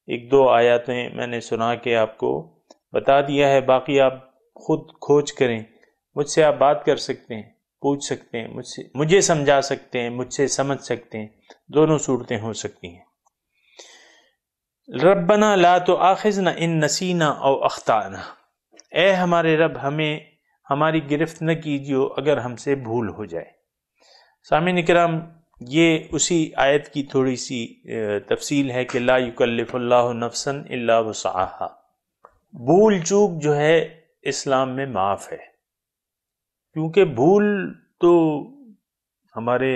ایک دو آیاتیں میں نے سنا کے آپ کو بتا دیا ہے، باقی آپ خود کھوج کریں، مجھ سے آپ بات کر سکتے ہیں، پوچھ سکتے ہیں، مجھے سمجھا سکتے ہیں، مجھ سے سمجھ سکتے ہیں، دونوں صورتیں ہو سکتی ہیں۔ ربنا لا تؤاخذنا ان نسینا او اخطأنا، اے ہمارے رب ہمیں ہماری گرفت نہ کیجیے اگر ہم سے بھول ہو جائے۔ سامعین کرام، یہ اسی آیت کی تھوڑی سی تفصیل ہے کہ لا یکلف اللہ نفسا الا وسعها، بھول چوک جو ہے اسلام میں معاف ہے، کیونکہ بھول تو ہمارے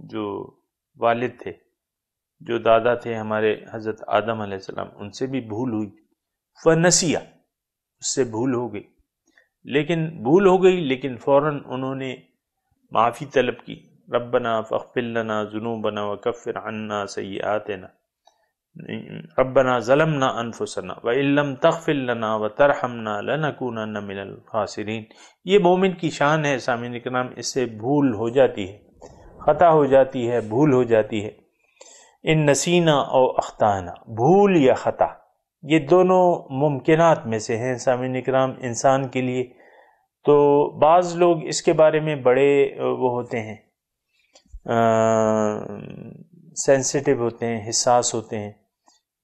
جو والد تھے، جو دادا تھے ہمارے حضرت آدم علیہ السلام، ان سے بھی بھول ہوئی، فنسیہ، اس سے بھول ہو گئی، لیکن فوراً انہوں نے معافی طلب کی، ربنا فاغفر لنا ذنوبنا وکفر عنا سیئاتنا، ربنا ظلمنا انفسنا وان لم تغفر لنا وترحمنا لنکونن من الخاسرین۔ یہ مومن کی شان ہے سامعین کرام، اس سے بھول ہو جاتی ہے، خطا ہو جاتی ہے، بھول ہو جاتی ہے۔ ان نسینا او اخطانا، بھول یا خطا، یہ دونوں ممکنات میں سے ہیں سامعین کرام انسان کے لیے۔ تو بعض لوگ اس کے بارے میں بڑے وہ ہوتے ہیں، سینسیٹیو ہوتے ہیں، حساس ہوتے ہیں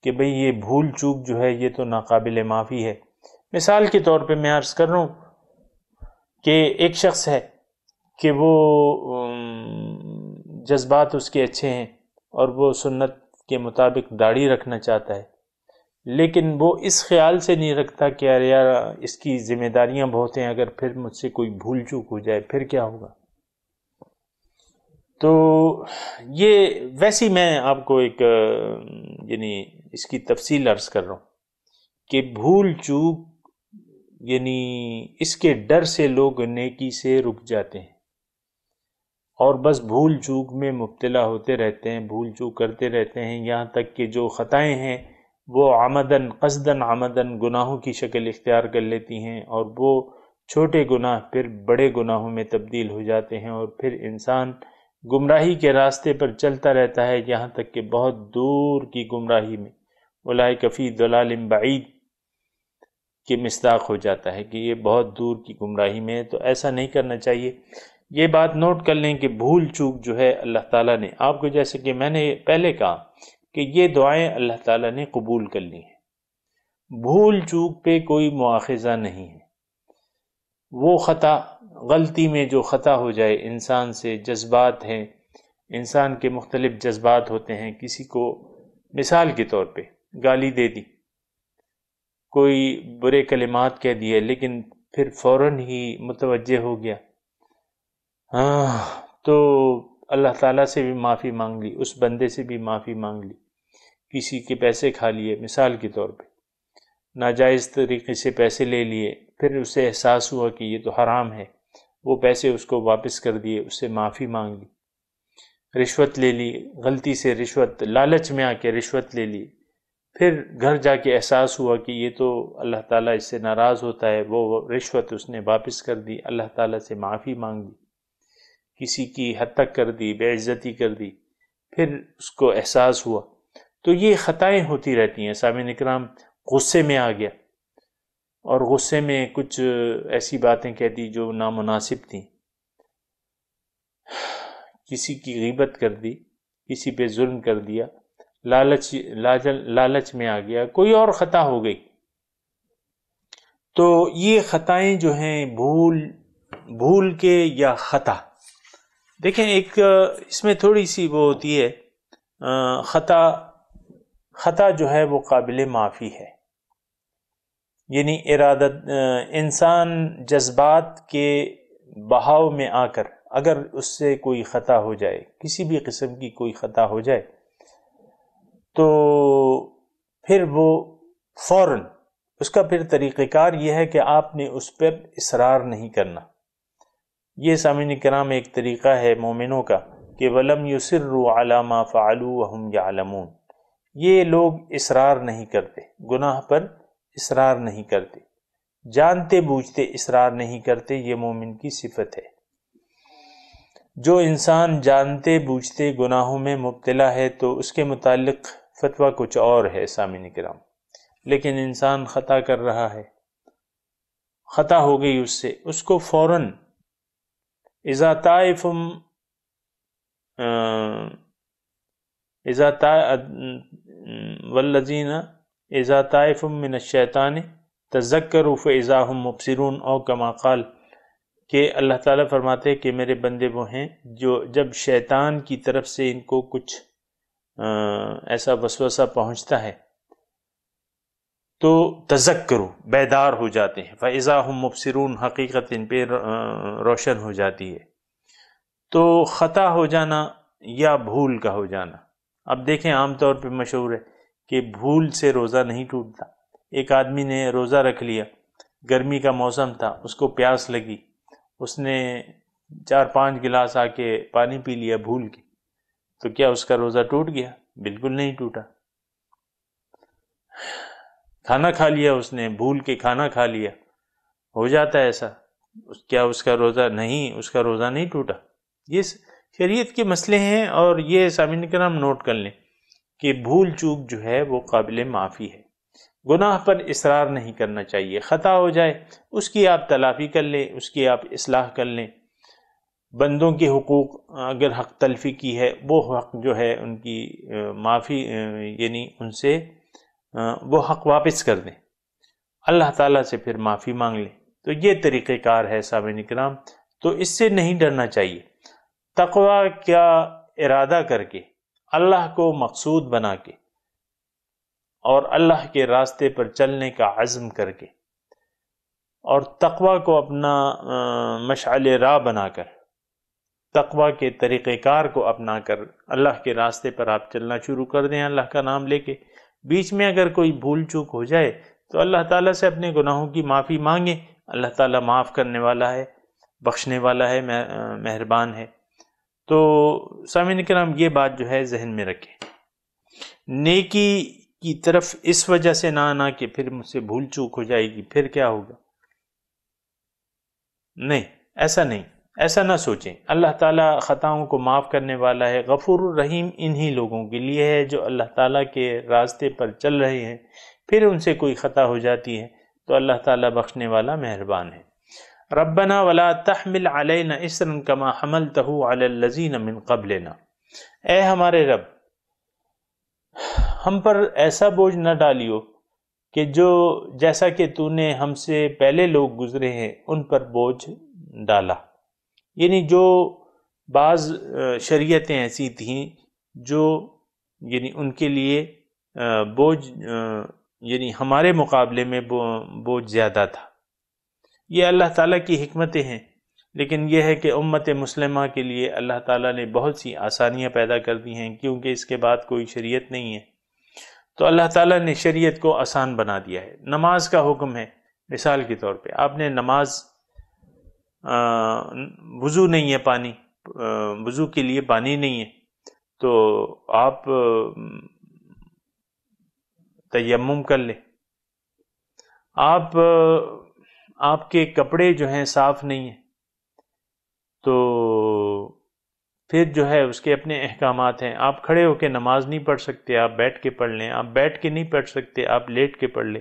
کہ بھئی یہ بھول چوک جو ہے یہ تو ناقابل معافی ہے۔ مثال کے طور پہ میں عرض کر رہا ہوں کہ ایک شخص ہے کہ وہ جذبات اس کے اچھے ہیں اور وہ سنت کے مطابق داڑھی رکھنا چاہتا ہے، لیکن وہ اس خیال سے نہیں رکھتا کہ یار اس کی ذمہ داریاں بہت ہیں، اگر پھر مجھ سے کوئی بھول چوک ہو جائے پھر کیا ہوگا۔ تو یہ ویسی میں آپ کو ایک یعنی اس کی تفصیل عرض کر رہا ہوں کہ بھول چوک یعنی اس کے ڈر سے لوگ نیکی سے رک جاتے ہیں اور بس بھول چوک میں مبتلا ہوتے رہتے ہیں، بھول چوک کرتے رہتے ہیں، یہاں تک کہ جو خطائیں ہیں وہ عمدن قصدن عمدن گناہوں کی شکل اختیار کر لیتی ہیں، اور وہ چھوٹے گناہ پھر بڑے گناہوں میں تبدیل ہو جاتے ہیں، اور پھر انسان گمراہی کے راستے پر چلتا رہتا ہے یہاں تک کہ بہت دور کی گمراہی میں اولئک فی ضلال بعید کے مصداق ہو جاتا ہے کہ یہ بہت دور کی گمراہی میں ہے۔ تو ایسا نہیں کرنا چاہیے۔ یہ بات نوٹ کر لیں کہ بھول چوک جو ہے اللہ تعالیٰ نے آپ کو، جیسے کہ میں نے پہلے کہا کہ یہ دعائیں اللہ تعالیٰ نے قبول کر لی ہیں، بھول چوک پہ کوئی مواخذہ نہیں ہے۔ وہ خطا، غلطی میں جو خطا ہو جائے انسان سے، جذبات ہیں، انسان کے مختلف جذبات ہوتے ہیں، کسی کو مثال کے طور پہ گالی دے دی، کوئی برے کلمات کہہ دیے، لیکن پھر فوراً ہی متوجہ ہو گیا، تو اللہ تعالیٰ سے بھی معافی مانگ لی، اس بندے سے بھی معافی مانگ لی، کسی کے پیسے کھا لیے مثال کے طور پہ، ناجائز طریقے سے پیسے لے لیے، پھر اسے احساس ہوا کہ یہ تو حرام ہے، وہ پیسے اس کو واپس کر دیے، اس سے معافی مانگ لی، رشوت لے لی، غلطی سے رشوت، لالچ میں آ کے رشوت لے لی، پھر گھر جا کے احساس ہوا کہ یہ تو اللہ تعالیٰ اس سے ناراض ہوتا ہے، وہ رشوت اس نے واپس کر دی، اللہ تعالیٰ سے معافی مانگ دی، کسی کی حد تک کر دی، بے عزتی کر دی، پھر اس کو احساس ہوا۔ تو یہ خطائیں ہوتی رہتی ہیں سامعین اکرام۔ غصے میں آ گیا اور غصے میں کچھ ایسی باتیں کہہ دی جو نامناسب تھیں، کسی کی غیبت کر دی، کسی پہ ظلم کر دیا، لالچ میں آ گیا، کوئی اور خطا ہو گئی۔ تو یہ خطائیں جو ہیں بھول کے یا خطا، دیکھیں ایک اس میں تھوڑی سی وہ ہوتی ہے، خطا جو ہے وہ قابل معافی ہے، یعنی انسان جذبات کے بہاؤ میں آ کر اگر اس سے کوئی خطا ہو جائے، کسی بھی قسم کی کوئی خطا ہو جائے، تو پھر وہ فوراً اس کا پھر طریقہ کار یہ ہے کہ آپ نے اس پر اصرار نہیں کرنا۔ یہ سامعین کرام ایک طریقہ ہے مومنوں کا کہ وَلَمْ يُصِرُّوا عَلَى مَا فَعَلُوا وَهُمْ يَعْلَمُونَ، یہ لوگ اصرار نہیں کرتے، گناہ پر اصرار نہیں کرتے، جانتے بوجھتے اصرار نہیں کرتے، یہ مومن کی صفت ہے۔ جو انسان جانتے بوجھتے گناہوں میں مبتلا ہے تو اس کے متعلق فتویٰ کچھ اور ہے سامعین کرام، لیکن انسان خطا کر رہا ہے، خطا ہو گئی اس سے، اس کو فوراً اذا والذین اذا طائف من الشیطان تذکروا فاذا هم مبصرون، او کما قال، کہ اللہ تعالیٰ فرماتے ہیں کہ میرے بندے وہ ہیں جو جب شیطان کی طرف سے ان کو کچھ ایسا وسوسہ پہنچتا ہے تو تذکروا، بیدار ہو جاتے ہیں، فاذا هم مبصرون، حقیقت ان پہ روشن ہو جاتی ہے۔ تو خطا ہو جانا یا بھول کا ہو جانا، اب دیکھیں عام طور پہ مشہور ہے کہ بھول سے روزہ نہیں ٹوٹتا۔ ایک آدمی نے روزہ رکھ لیا، گرمی کا موسم تھا، اس کو پیاس لگی، اس نے 4-5 گلاس آ کے پانی پی لیا بھول کے، تو کیا اس کا روزہ ٹوٹ گیا؟ بالکل نہیں ٹوٹا۔ کھانا کھا لیا اس نے، بھول کے کھانا کھا لیا، ہو جاتا ہے ایسا، کیا اس کا روزہ نہیں، اس کا روزہ نہیں ٹوٹا؟ یہ شریعت کے مسئلے ہیں، اور یہ سامعین کرام نوٹ کر لیں کہ بھول چوک جو ہے وہ قابل معافی ہے، گناہ پر اصرار نہیں کرنا چاہیے۔ خطا ہو جائے اس کی آپ تلافی کر لیں، اس کی آپ اصلاح کر لیں۔ بندوں کے حقوق، اگر حق تلفی کی ہے، وہ حق جو ہے ان کی معافی، یعنی ان سے وہ حق واپس کر دیں، اللہ تعالیٰ سے پھر معافی مانگ لیں۔ تو یہ طریقہ کار ہے سامعین کرام، تو اس سے نہیں ڈرنا چاہیے۔ تقوی کا ارادہ کر کے، اللہ کو مقصود بنا کے، اور اللہ کے راستے پر چلنے کا عزم کر کے، اور تقوی کو اپنا مشعل راہ بنا کر، تقوی کے طریقہ کار کو اپنا کر اللہ کے راستے پر آپ چلنا شروع کر دیں اللہ کا نام لے کے۔ بیچ میں اگر کوئی بھول چوک ہو جائے تو اللہ تعالیٰ سے اپنے گناہوں کی معافی مانگیں، اللہ تعالیٰ معاف کرنے والا ہے، بخشنے والا ہے، مہربان ہے۔ تو سامعین کرام یہ بات جو ہے ذہن میں رکھیں، نیکی کی طرف اس وجہ سے نہ آنا کہ پھر مجھ سے بھول چوک ہو جائے گی، پھر کیا ہوگا، نہیں، ایسا نہ سوچیں۔ اللہ تعالیٰ خطاؤں کو معاف کرنے والا ہے، غفور الرحیم انہی لوگوں کے لیے ہے جو اللہ تعالیٰ کے راستے پر چل رہے ہیں، پھر ان سے کوئی خطا ہو جاتی ہے تو اللہ تعالیٰ بخشنے والا مہربان ہے۔ ربنا ولا تحمل علینا اصرا کما حملتہ علی الذین من قبلنا، اے ہمارے رب ہم پر ایسا بوجھ نہ ڈالیو کہ جو جیسا کہ تو نے ہم سے پہلے لوگ گزرے ہیں ان پر بوجھ ڈالا، یعنی جو بعض شریعتیں ایسی تھیں جو یعنی ان کے لیے بوجھ یعنی ہمارے مقابلے میں بوجھ زیادہ تھا۔ یہ اللہ تعالیٰ کی حکمتیں ہیں، لیکن یہ ہے کہ امت مسلمہ کے لیے اللہ تعالیٰ نے بہت سی آسانیاں پیدا کر دی ہیں، کیونکہ اس کے بعد کوئی شریعت نہیں ہے، تو اللہ تعالیٰ نے شریعت کو آسان بنا دیا ہے۔ نماز کا حکم ہے، مثال کے طور پہ آپ نے نماز، وضو نہیں ہے، پانی، وضو کے لیے پانی نہیں ہے، تو آپ تیمم کر لیں۔ آپ کے کپڑے جو ہیں صاف نہیں ہیں تو پھر جو ہے اس کے اپنے احکامات ہیں، آپ کھڑے ہو کے نماز نہیں پڑھ سکتے، آپ بیٹھ کے پڑھ لیں، آپ بیٹھ کے نہیں پڑھ سکتے، آپ لیٹ کے پڑھ لیں،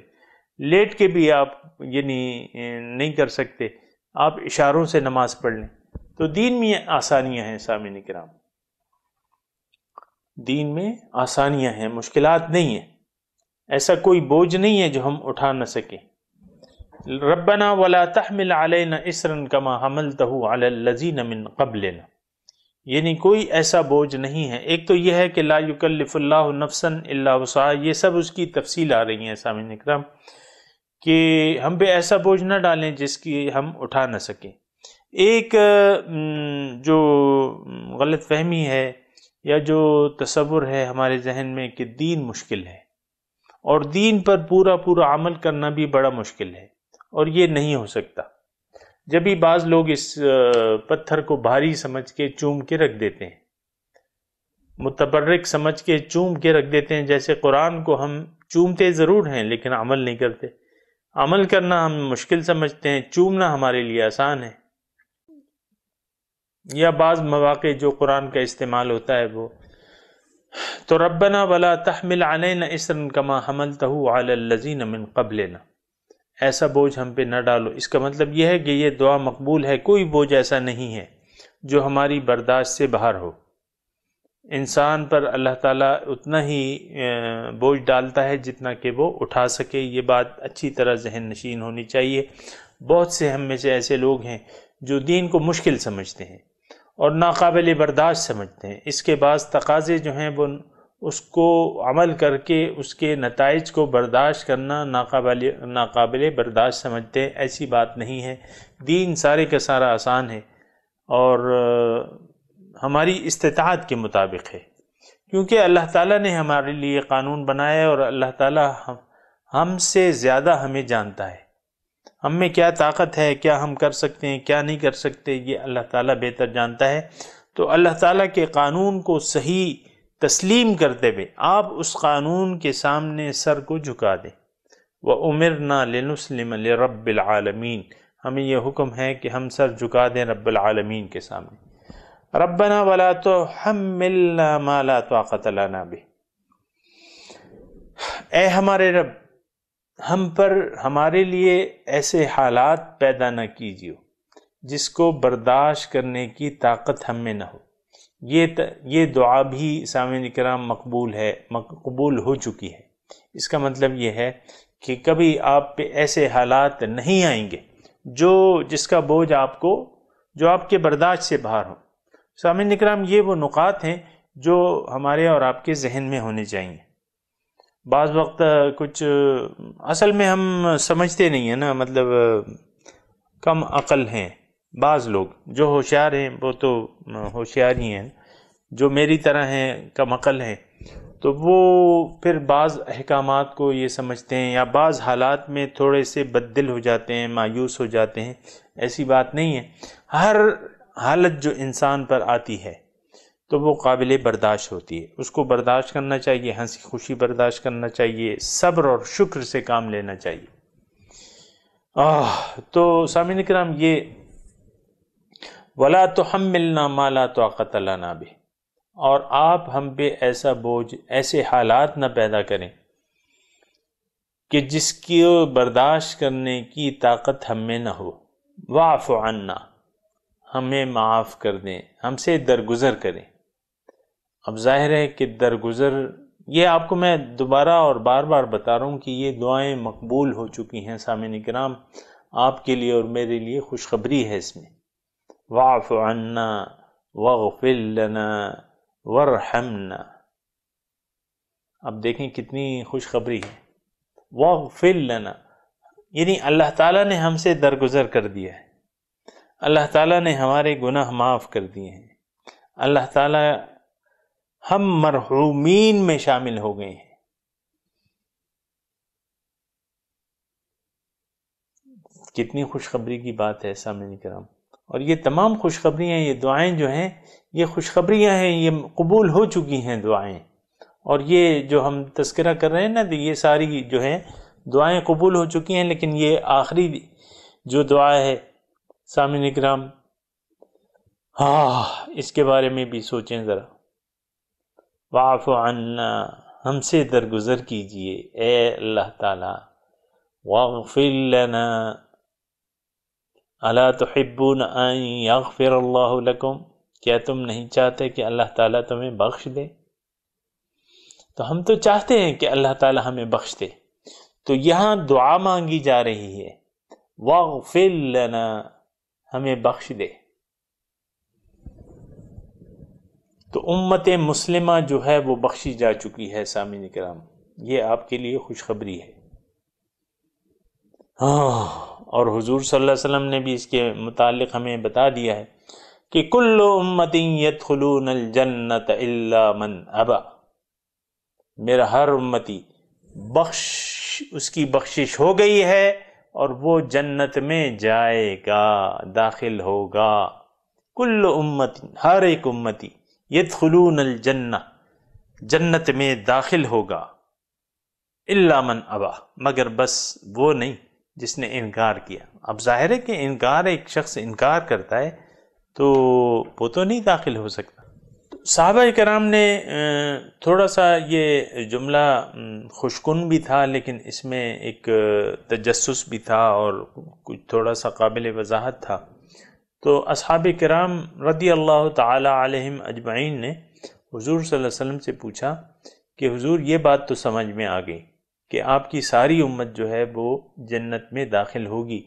لیٹ کے بھی آپ یعنی نہیں کر سکتے، آپ اشاروں سے نماز پڑھ لیں۔ تو دین میں آسانیاں ہیں سامعین کرام، دین میں آسانیاں ہیں، مشکلات نہیں ہیں، ایسا کوئی بوجھ نہیں ہے جو ہم اٹھا نہ سکیں۔ ربنا ولا تحمل علینا اصرا کما حملتہ علی الذین من قبلنا، یعنی کوئی ایسا بوجھ نہیں ہے۔ ایک تو یہ ہے کہ لا یکلف اللہ نفسا الا وسعہا، یہ سب اس کی تفصیل آ رہی ہیں سامعین اکرام، کہ ہم پہ ایسا بوجھ نہ ڈالیں جس کی ہم اٹھا نہ سکیں۔ ایک جو غلط فہمی ہے یا جو تصور ہے ہمارے ذہن میں کہ دین مشکل ہے اور دین پر پورا عمل کرنا بھی بڑا مشکل ہے، اور یہ نہیں ہو سکتا۔ جب بھی بعض لوگ اس پتھر کو بھاری سمجھ کے چوم کے رکھ دیتے ہیں، متبرک سمجھ کے چوم کے رکھ دیتے ہیں، جیسے قرآن کو ہم چومتے ضرور ہیں لیکن عمل نہیں کرتے، عمل کرنا ہم مشکل سمجھتے ہیں، چومنا ہمارے لیے آسان ہے۔ یا بعض مواقع جو قرآن کا استعمال ہوتا ہے وہ تو ربنا ولا تحمل علینا اصرا کما حملتہ علی الذین من قبلنا، ایسا بوجھ ہم پہ نہ ڈالو۔ اس کا مطلب یہ ہے کہ یہ دعا مقبول ہے، کوئی بوجھ ایسا نہیں ہے جو ہماری برداشت سے باہر ہو۔ انسان پر اللہ تعالیٰ اتنا ہی بوجھ ڈالتا ہے جتنا کہ وہ اٹھا سکے، یہ بات اچھی طرح ذہن نشین ہونی چاہیے۔ بہت سے ہم میں سے ایسے لوگ ہیں جو دین کو مشکل سمجھتے ہیں اور ناقابل برداشت سمجھتے ہیں، اس کے بعض تقاضے جو ہیں وہ اس کو عمل کر کے اس کے نتائج کو برداشت کرنا ناقابل برداشت سمجھتے ہیں۔ ایسی بات نہیں ہے، دین سارے کا سارا آسان ہے اور ہماری استطاعت کے مطابق ہے، کیونکہ اللہ تعالیٰ نے ہمارے لیے قانون بنایا ہے اور اللہ تعالیٰ ہم سے زیادہ ہمیں جانتا ہے، ہم میں کیا طاقت ہے، کیا ہم کر سکتے ہیں، کیا نہیں کر سکتے، یہ اللہ تعالیٰ بہتر جانتا ہے۔ تو اللہ تعالیٰ کے قانون کو صحیح تسلیم کرتے ہوئے آپ اس قانون کے سامنے سر کو جھکا دیں۔ وَأُمِرْنَا لِنُسْلِمَ لِرَبِّ الْعَالَمِينَ، ہمیں یہ حکم ہے کہ ہم سر جھکا دیں رب العالمین کے سامنے۔ ربنا ولا تحملنا ما لا طاقت لنا به، اے ہمارے رب ہم پر ہمارے لیے ایسے حالات پیدا نہ کیجیے جس کو برداشت کرنے کی طاقت ہم میں نہ ہو۔ یہ دعا بھی سامعین کرام قبول ہو چکی ہے۔ اس کا مطلب یہ ہے کہ کبھی آپ پہ ایسے حالات نہیں آئیں گے جس کا بوجھ جو آپ کے برداشت سے باہر ہوں۔ سامعین کرام، یہ وہ نقاط ہیں جو ہمارے اور آپ کے ذہن میں ہونے چاہیے۔ بعض وقت کچھ اصل میں ہم سمجھتے نہیں ہیں نا، مطلب کم عقل ہیں بعض لوگ، جو ہوشیار ہیں وہ تو ہوشیار ہی ہیں، جو میری طرح ہیں کم عقل ہیں، تو وہ پھر بعض احکامات کو یہ سمجھتے ہیں یا بعض حالات میں تھوڑے سے بددل ہو جاتے ہیں، مایوس ہو جاتے ہیں۔ ایسی بات نہیں ہے، ہر حالت جو انسان پر آتی ہے تو وہ قابل برداشت ہوتی ہے، اس کو برداشت کرنا چاہیے، ہنسی خوشی برداشت کرنا چاہیے، صبر اور شکر سے کام لینا چاہیے۔ تو سامعین کرام، یہ وَلَا تُحَمِّلْنَا مَا لَا طَاقَةَ لَنَا بِهِ، اور آپ ہم پہ ایسا بوجھ، ایسے حالات نہ پیدا کریں کہ جس کی برداشت کرنے کی طاقت ہم میں نہ ہو۔ وَاعْفُ عَنَّا، ہمیں معاف کر دیں، ہم سے درگزر کریں۔ اب ظاہر ہے کہ درگزر، یہ آپ کو میں دوبارہ اور بار بار بتا رہا ہوں کہ یہ دعائیں مقبول ہو چکی ہیں۔ سامعین کرام، آپ کے لیے اور میرے لیے خوشخبری ہے اس میں۔ وَاعْفُ عَنَّا وَاغْفِرْ لَنَا وَارْحَمْنَا، اب دیکھیں کتنی خوشخبری ہے۔ وَاغْفِرْ لَنَا، یعنی اللہ تعالیٰ نے ہم سے درگزر کر دیا ہے، اللہ تعالیٰ نے ہمارے گناہ معاف کر دیے ہیں، اللہ تعالیٰ ہم مرحومین میں شامل ہو گئے ہیں۔ کتنی خوشخبری کی بات ہے سامعین کرام، اور یہ تمام خوشخبریاں، یہ دعائیں جو ہیں، یہ خوشخبریاں ہیں، یہ قبول ہو چکی ہیں دعائیں، اور یہ جو ہم تذکرہ کر رہے ہیں نا، یہ ساری جو ہیں دعائیں قبول ہو چکی ہیں، لیکن یہ آخری جو دعا ہے سامعین کرام، اس کے بارے میں بھی سوچیں ذرا۔ وَاعْفُ عَنَّا، ہم سے درگزر کیجئے اے اللہ تعالی۔ وَاغْفِرْ لَنَا، أَلَا تُحِبُّونَ أَن يَغْفِرَ اللَّهُ لَكُمْ، کیا تم نہیں چاہتے کہ اللہ تعالیٰ تمہیں بخش دے؟ تو ہم تو چاہتے ہیں کہ اللہ تعالیٰ ہمیں بخش دے، تو یہاں دعا مانگی جا رہی ہے، وَاغْفِرْ لَنَا، ہمیں بخش دے۔ تو امت مسلمہ جو ہے وہ بخشی جا چکی ہے سامعین کرام، یہ آپ کے لیے خوشخبری ہے۔ اور حضور صلی اللہ علیہ وسلم نے بھی اس کے متعلق ہمیں بتا دیا ہے کہ کل امت یدخلون الجنت الا من ابا، میرا ہر امتی اس کی بخشش ہو گئی ہے اور وہ جنت میں جائے گا، داخل ہوگا۔ کل امت، ہر ایک امتی، یدخلون الجنہ، جنت میں داخل ہوگا، الا من ابا، مگر بس وہ نہیں جس نے انکار کیا۔ اب ظاہر ہے کہ ایک شخص انکار کرتا ہے تو وہ تو نہیں داخل ہو سکتا۔ تو صحابہ کرام نے تھوڑا سا یہ جملہ خوشکن بھی تھا، لیکن اس میں ایک تجسس بھی تھا اور کچھ تھوڑا سا قابل وضاحت تھا. تو اصحاب کرام رضی اللہ تعالی علیہم اجمعین نے حضور صلی اللہ علیہ وسلم سے پوچھا کہ حضور یہ بات تو سمجھ میں آ گئی کہ آپ کی ساری امت جو ہے وہ جنت میں داخل ہوگی،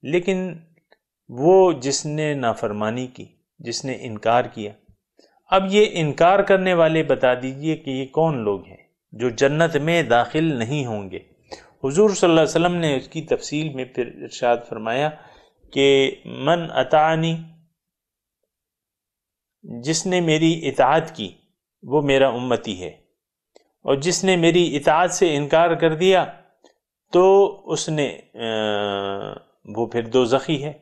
لیکن وہ جس نے نافرمانی کی، جس نے انکار کیا، اب یہ انکار کرنے والے بتا دیجئے کہ یہ کون لوگ ہیں جو جنت میں داخل نہیں ہوں گے. حضور صلی اللہ علیہ وسلم نے اس کی تفصیل میں پھر ارشاد فرمایا کہ من اطاعنی، جس نے میری اطاعت کی وہ میرا امتی ہے، اور جس نے میری اطاعت سے انکار کر دیا تو اس نے وہ پھر دوزخی ہے.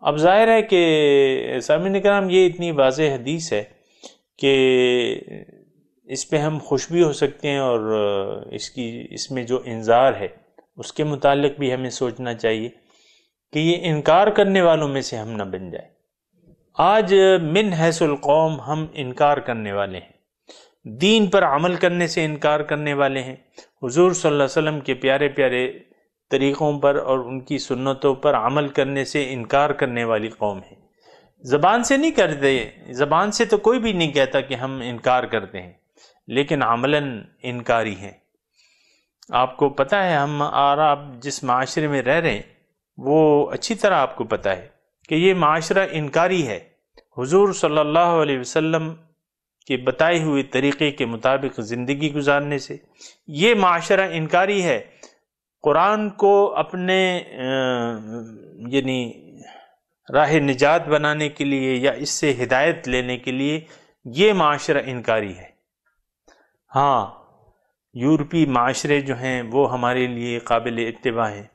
اب ظاہر ہے کہ سامعین کرام یہ اتنی واضح حدیث ہے کہ اس پہ ہم خوش بھی ہو سکتے ہیں، اور اس میں جو انذار ہے اس کے متعلق بھی ہمیں سوچنا چاہیے کہ یہ انکار کرنے والوں میں سے ہم نہ بن جائیں. آج من حیث القوم ہم انکار کرنے والے ہیں، دین پر عمل کرنے سے انکار کرنے والے ہیں، حضور صلی اللہ علیہ وسلم کے پیارے پیارے طریقوں پر اور ان کی سنتوں پر عمل کرنے سے انکار کرنے والی قوم ہے. زبان سے نہیں کرتے، زبان سے تو کوئی بھی نہیں کہتا کہ ہم انکار کرتے ہیں، لیکن عملاً انکاری ہیں. آپ کو پتہ ہے ہم اور آپ جس معاشرے میں رہ رہے ہیں وہ اچھی طرح آپ کو پتہ ہے کہ یہ معاشرہ انکاری ہے. حضور صلی اللہ علیہ وسلم کے بتائے ہوئے طریقے کے مطابق زندگی گزارنے سے یہ معاشرہ انکاری ہے. قرآن کو اپنے یعنی راہ نجات بنانے کے لیے یا اس سے ہدایت لینے کے لیے یہ معاشرہ انکاری ہے. ہاں، یورپی معاشرے جو ہیں وہ ہمارے لیے قابل اتباع ہیں.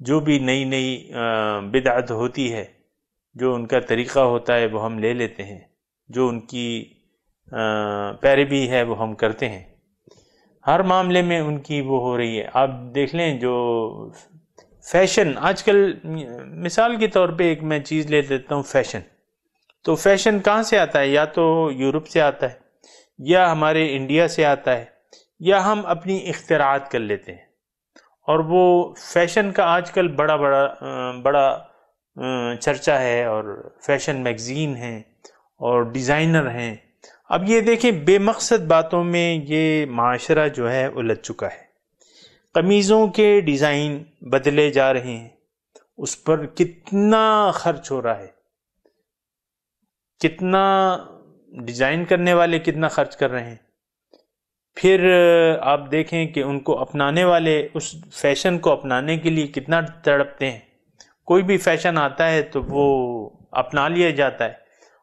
جو بھی نئی نئی بدعت ہوتی ہے، جو ان کا طریقہ ہوتا ہے وہ ہم لے لیتے ہیں، جو ان کی پیروی ہے وہ ہم کرتے ہیں. ہر معاملے میں ان کی وہ ہو رہی ہے. آپ دیکھ لیں جو فیشن آج کل، مثال کے طور پہ ایک میں چیز لے لیتا ہوں، فیشن. تو فیشن کہاں سے آتا ہے؟ یا تو یورپ سے آتا ہے، یا ہمارے انڈیا سے آتا ہے، یا ہم اپنی اختراعات کر لیتے ہیں. اور وہ فیشن کا آج کل بڑا چرچا ہے، اور فیشن میگزین ہیں اور ڈیزائنر ہیں. اب یہ دیکھیں بے مقصد باتوں میں یہ معاشرہ جو ہے الجھ چکا ہے. قمیضوں کے ڈیزائن بدلے جا رہے ہیں، اس پر کتنا خرچ ہو رہا ہے، کتنا ڈیزائن کرنے والے کتنا خرچ کر رہے ہیں. پھر آپ دیکھیں کہ ان کو اپنانے والے اس فیشن کو اپنانے کے لیے کتنا تڑپتے ہیں. کوئی بھی فیشن آتا ہے تو وہ اپنا لیا جاتا ہے،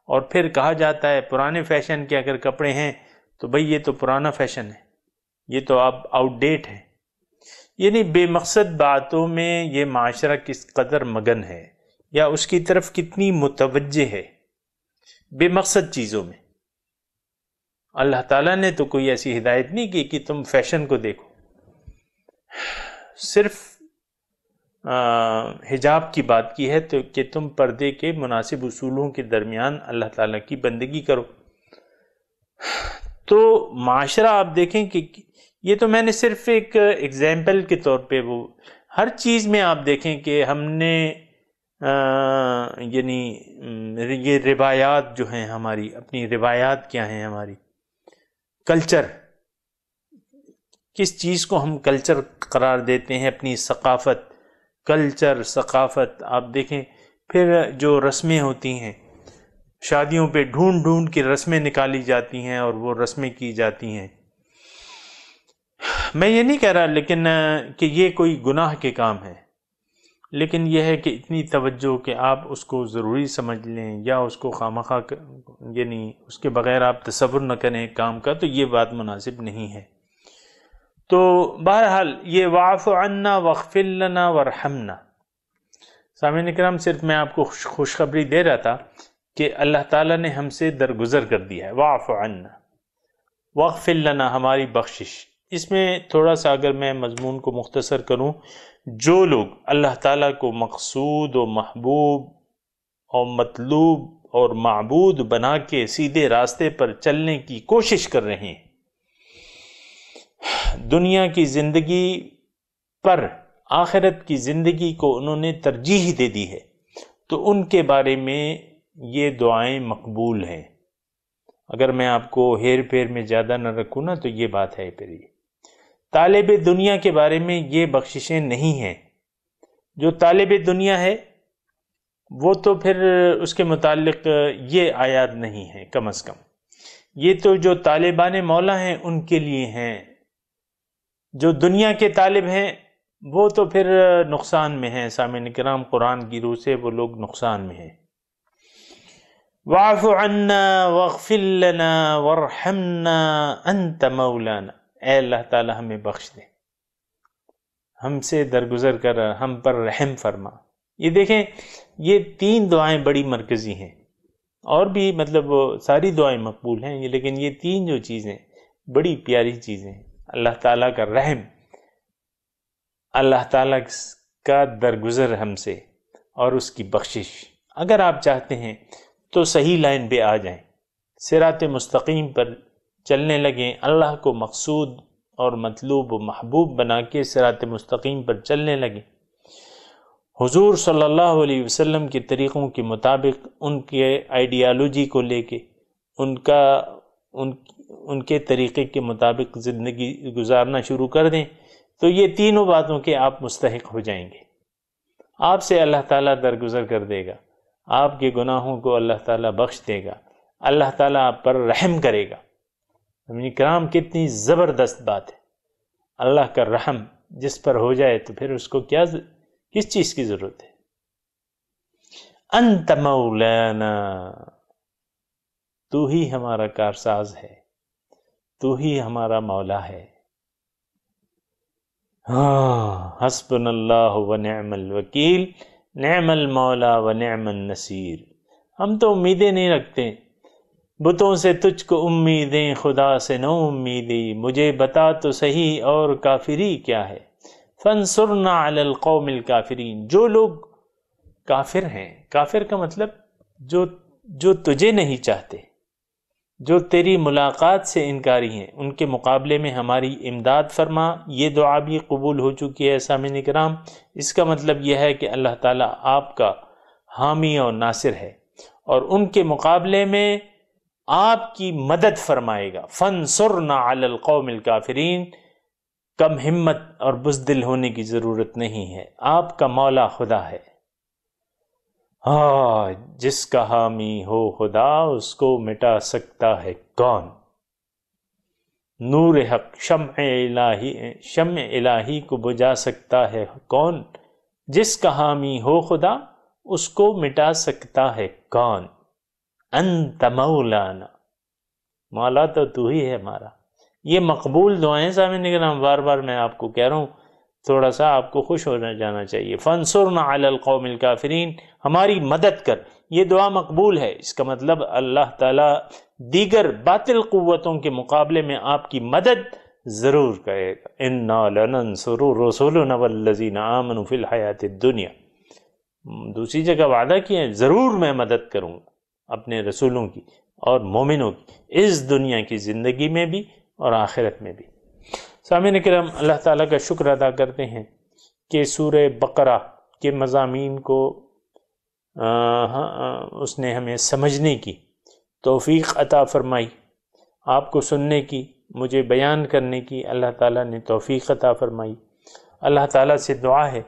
اور پھر کہا جاتا ہے پرانے فیشن کے اگر کپڑے ہیں تو بھئی یہ تو پرانا فیشن ہے، یہ تو اب آؤٹ ڈیٹ ہے. یعنی بے مقصد باتوں میں یہ معاشرہ کس قدر مگن ہے، یا اس کی طرف کتنی متوجہ ہے بے مقصد چیزوں میں. اللہ تعالیٰ نے تو کوئی ایسی ہدایت نہیں کی کہ تم فیشن کو دیکھو. صرف حجاب کی بات کی ہے تو کہ تم پردے کے مناسب اصولوں کے درمیان اللہ تعالیٰ کی بندگی کرو. تو معاشرہ آپ دیکھیں کہ یہ تو میں نے صرف ایک ایگزامپل کے طور پہ، وہ ہر چیز میں آپ دیکھیں کہ ہم نے یعنی یہ روایات جو ہیں ہماری، اپنی روایات کیا ہیں، ہماری کلچر، کس چیز کو ہم کلچر قرار دیتے ہیں، اپنی ثقافت، کلچر، ثقافت. آپ دیکھیں پھر جو رسمیں ہوتی ہیں شادیوں پہ، ڈھونڈ ڈھونڈ کے رسمیں نکالی جاتی ہیں اور وہ رسمیں کی جاتی ہیں. میں یہ نہیں کہہ رہا لیکن کہ یہ کوئی گناہ کے کام ہے، لیکن یہ ہے کہ اتنی توجہ کہ آپ اس کو ضروری سمجھ لیں، یا اس کو خواہ یعنی اس کے بغیر آپ تصور نہ کریں کام کا، تو یہ بات مناسب نہیں ہے. تو بہرحال یہ واعف عنا واغفر لنا وارحمنا. سامعین کرام، صرف میں آپ کو خوشخبری دے رہا تھا کہ اللہ تعالیٰ نے ہم سے درگزر کر دیا ہے. واعف عنا واغفر لنا، ہماری بخشش. اس میں تھوڑا سا اگر میں مضمون کو مختصر کروں، جو لوگ اللہ تعالیٰ کو مقصود و محبوب اور مطلوب اور معبود بنا کے سیدھے راستے پر چلنے کی کوشش کر رہے ہیں، دنیا کی زندگی پر آخرت کی زندگی کو انہوں نے ترجیح دے دی ہے، تو ان کے بارے میں یہ دعائیں مقبول ہیں۔ اگر میں آپ کو ہیر پھیر میں زیادہ نہ رکھوں نا تو یہ بات ہے پھر، یہ طالب دنیا کے بارے میں یہ بخششیں نہیں ہیں۔ جو طالب دنیا ہے وہ تو پھر اس کے متعلق یہ آیات نہیں ہیں، کم از کم یہ تو جو طالبان مولا ہیں ان کے لیے ہیں۔ جو دنیا کے طالب ہیں وہ تو پھر نقصان میں ہیں۔ سامعین کرام، قرآن کی روح سے وہ لوگ نقصان میں ہیں۔ وَاعْفُ عَنَّا وَاغْفِرْ لَنَا وَارْحَمْنَا أَنْتَ مَوْلَانَا، اے اللہ تعالی ہمیں بخش دے، ہم سے درگزر کر ہم پر رحم فرما۔ یہ دیکھیں، یہ 3 دعائیں بڑی مرکزی ہیں، اور بھی مطلب ساری دعائیں مقبول ہیں، لیکن یہ 3 جو چیزیں بڑی پیاری چیزیں ہیں، اللہ تعالیٰ کا رحم، اللہ تعالیٰ کا درگزر ہم سے، اور اس کی بخشش۔ اگر آپ چاہتے ہیں تو صحیح لائن پہ آ جائیں، صراط مستقیم پر چلنے لگیں، اللہ کو مقصود اور مطلوب و محبوب بنا کے صراط مستقیم پر چلنے لگیں، حضور صلی اللہ علیہ وسلم کے طریقوں کے مطابق ان کے آئیڈیالوجی کو لے کے ان کے طریقے کے مطابق زندگی گزارنا شروع کر دیں، تو یہ تینوں باتوں کے آپ مستحق ہو جائیں گے۔ آپ سے اللہ تعالیٰ درگزر کر دے گا، آپ کے گناہوں کو اللہ تعالیٰ بخش دے گا، اللہ تعالیٰ آپ پر رحم کرے گا۔ سامعین کرام، کتنی زبردست بات ہے! اللہ کا رحم جس پر ہو جائے تو پھر اس کو کس چیز کی ضرورت ہے؟ انت مولانا، تو ہی ہمارا کارساز ہے، تو ہی ہمارا مولا ہے۔ حسبنا اللہ ونعم الوکیل، نعم المولا ونعم النصیر۔ ہم تو امیدیں نہیں رکھتے، بتوں سے تجھ کو امیدیں، خدا سے نو امیدیں، مجھے بتا تو صحیح اور کافری کیا ہے، فانصرنا علی القوم الکافرین۔ جو لوگ کافر ہیں، کافر کا مطلب جو تجھے نہیں چاہتے، جو تیری ملاقات سے انکاری ہیں، ان کے مقابلے میں ہماری امداد فرما۔ یہ دعا بھی قبول ہو چکی ہے سامعین کرام۔ اس کا مطلب یہ ہے کہ اللہ تعالیٰ آپ کا حامی اور ناصر ہے، اور ان کے مقابلے میں آپ کی مدد فرمائے گا۔ فانصرنا علی القوم الکافرین، کم ہمت اور بزدل ہونے کی ضرورت نہیں ہے، آپ کا مولا خدا ہے۔ جس کا حامی ہو خدا، اس کو مٹا سکتا ہے کون؟ نور حق شمع الہی کو بجھا سکتا ہے کون؟ جس کا حامی ہو خدا، اس کو مٹا سکتا ہے کون؟ انت مولانا، مولا تو تو ہی ہے ہمارا۔ یہ مقبول دعائیں سامنے نگرام، بار بار میں آپ کو کہہ رہا ہوں، تھوڑا سا آپ کو خوش ہونا جانا چاہیے۔ فانصرنا علی القوم الکافرین، ہماری مدد کر۔ یہ دعا مقبول ہے، اس کا مطلب اللہ تعالیٰ دیگر باطل قوتوں کے مقابلے میں آپ کی مدد ضرور کرے گا۔ انا لننصر رسلنا والذین آمنوا فی الحیاۃ الدنیا، دوسری جگہ وعدہ کیا ہے، ضرور میں مدد کروں گا اپنے رسولوں کی اور مومنوں کی، اس دنیا کی زندگی میں بھی اور آخرت میں بھی۔ سامعین کرام، اللہ تعالیٰ کا شکر ادا کرتے ہیں کہ سورہ بقرہ کے مضامین کو اس نے ہمیں سمجھنے کی توفیق عطا فرمائی، آپ کو سننے کی، مجھے بیان کرنے کی اللہ تعالیٰ نے توفیق عطا فرمائی۔ اللہ تعالیٰ سے دعا ہے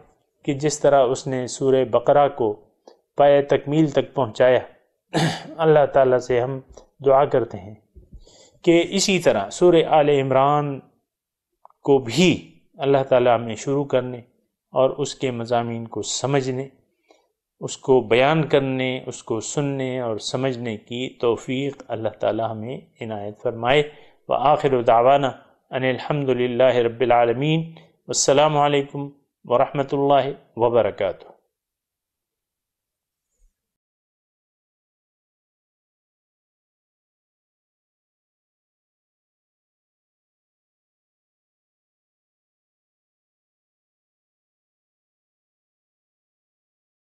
کہ جس طرح اس نے سورہ بقرہ کو پایہ تکمیل تک پہنچایا، اللہ تعالیٰ سے ہم دعا کرتے ہیں کہ اسی طرح سورہ آل عمران کو بھی اللہ تعالیٰ ہمیں شروع کرنے اور اس کے مضامین کو سمجھنے، اس کو بیان کرنے، اس کو سننے اور سمجھنے کی توفیق اللہ تعالیٰ ہمیں عنایت فرمائے۔ وآخر دعوانا ان الحمد للہ رب العالمین، والسلام علیکم ورحمۃ اللہ وبرکاتہ۔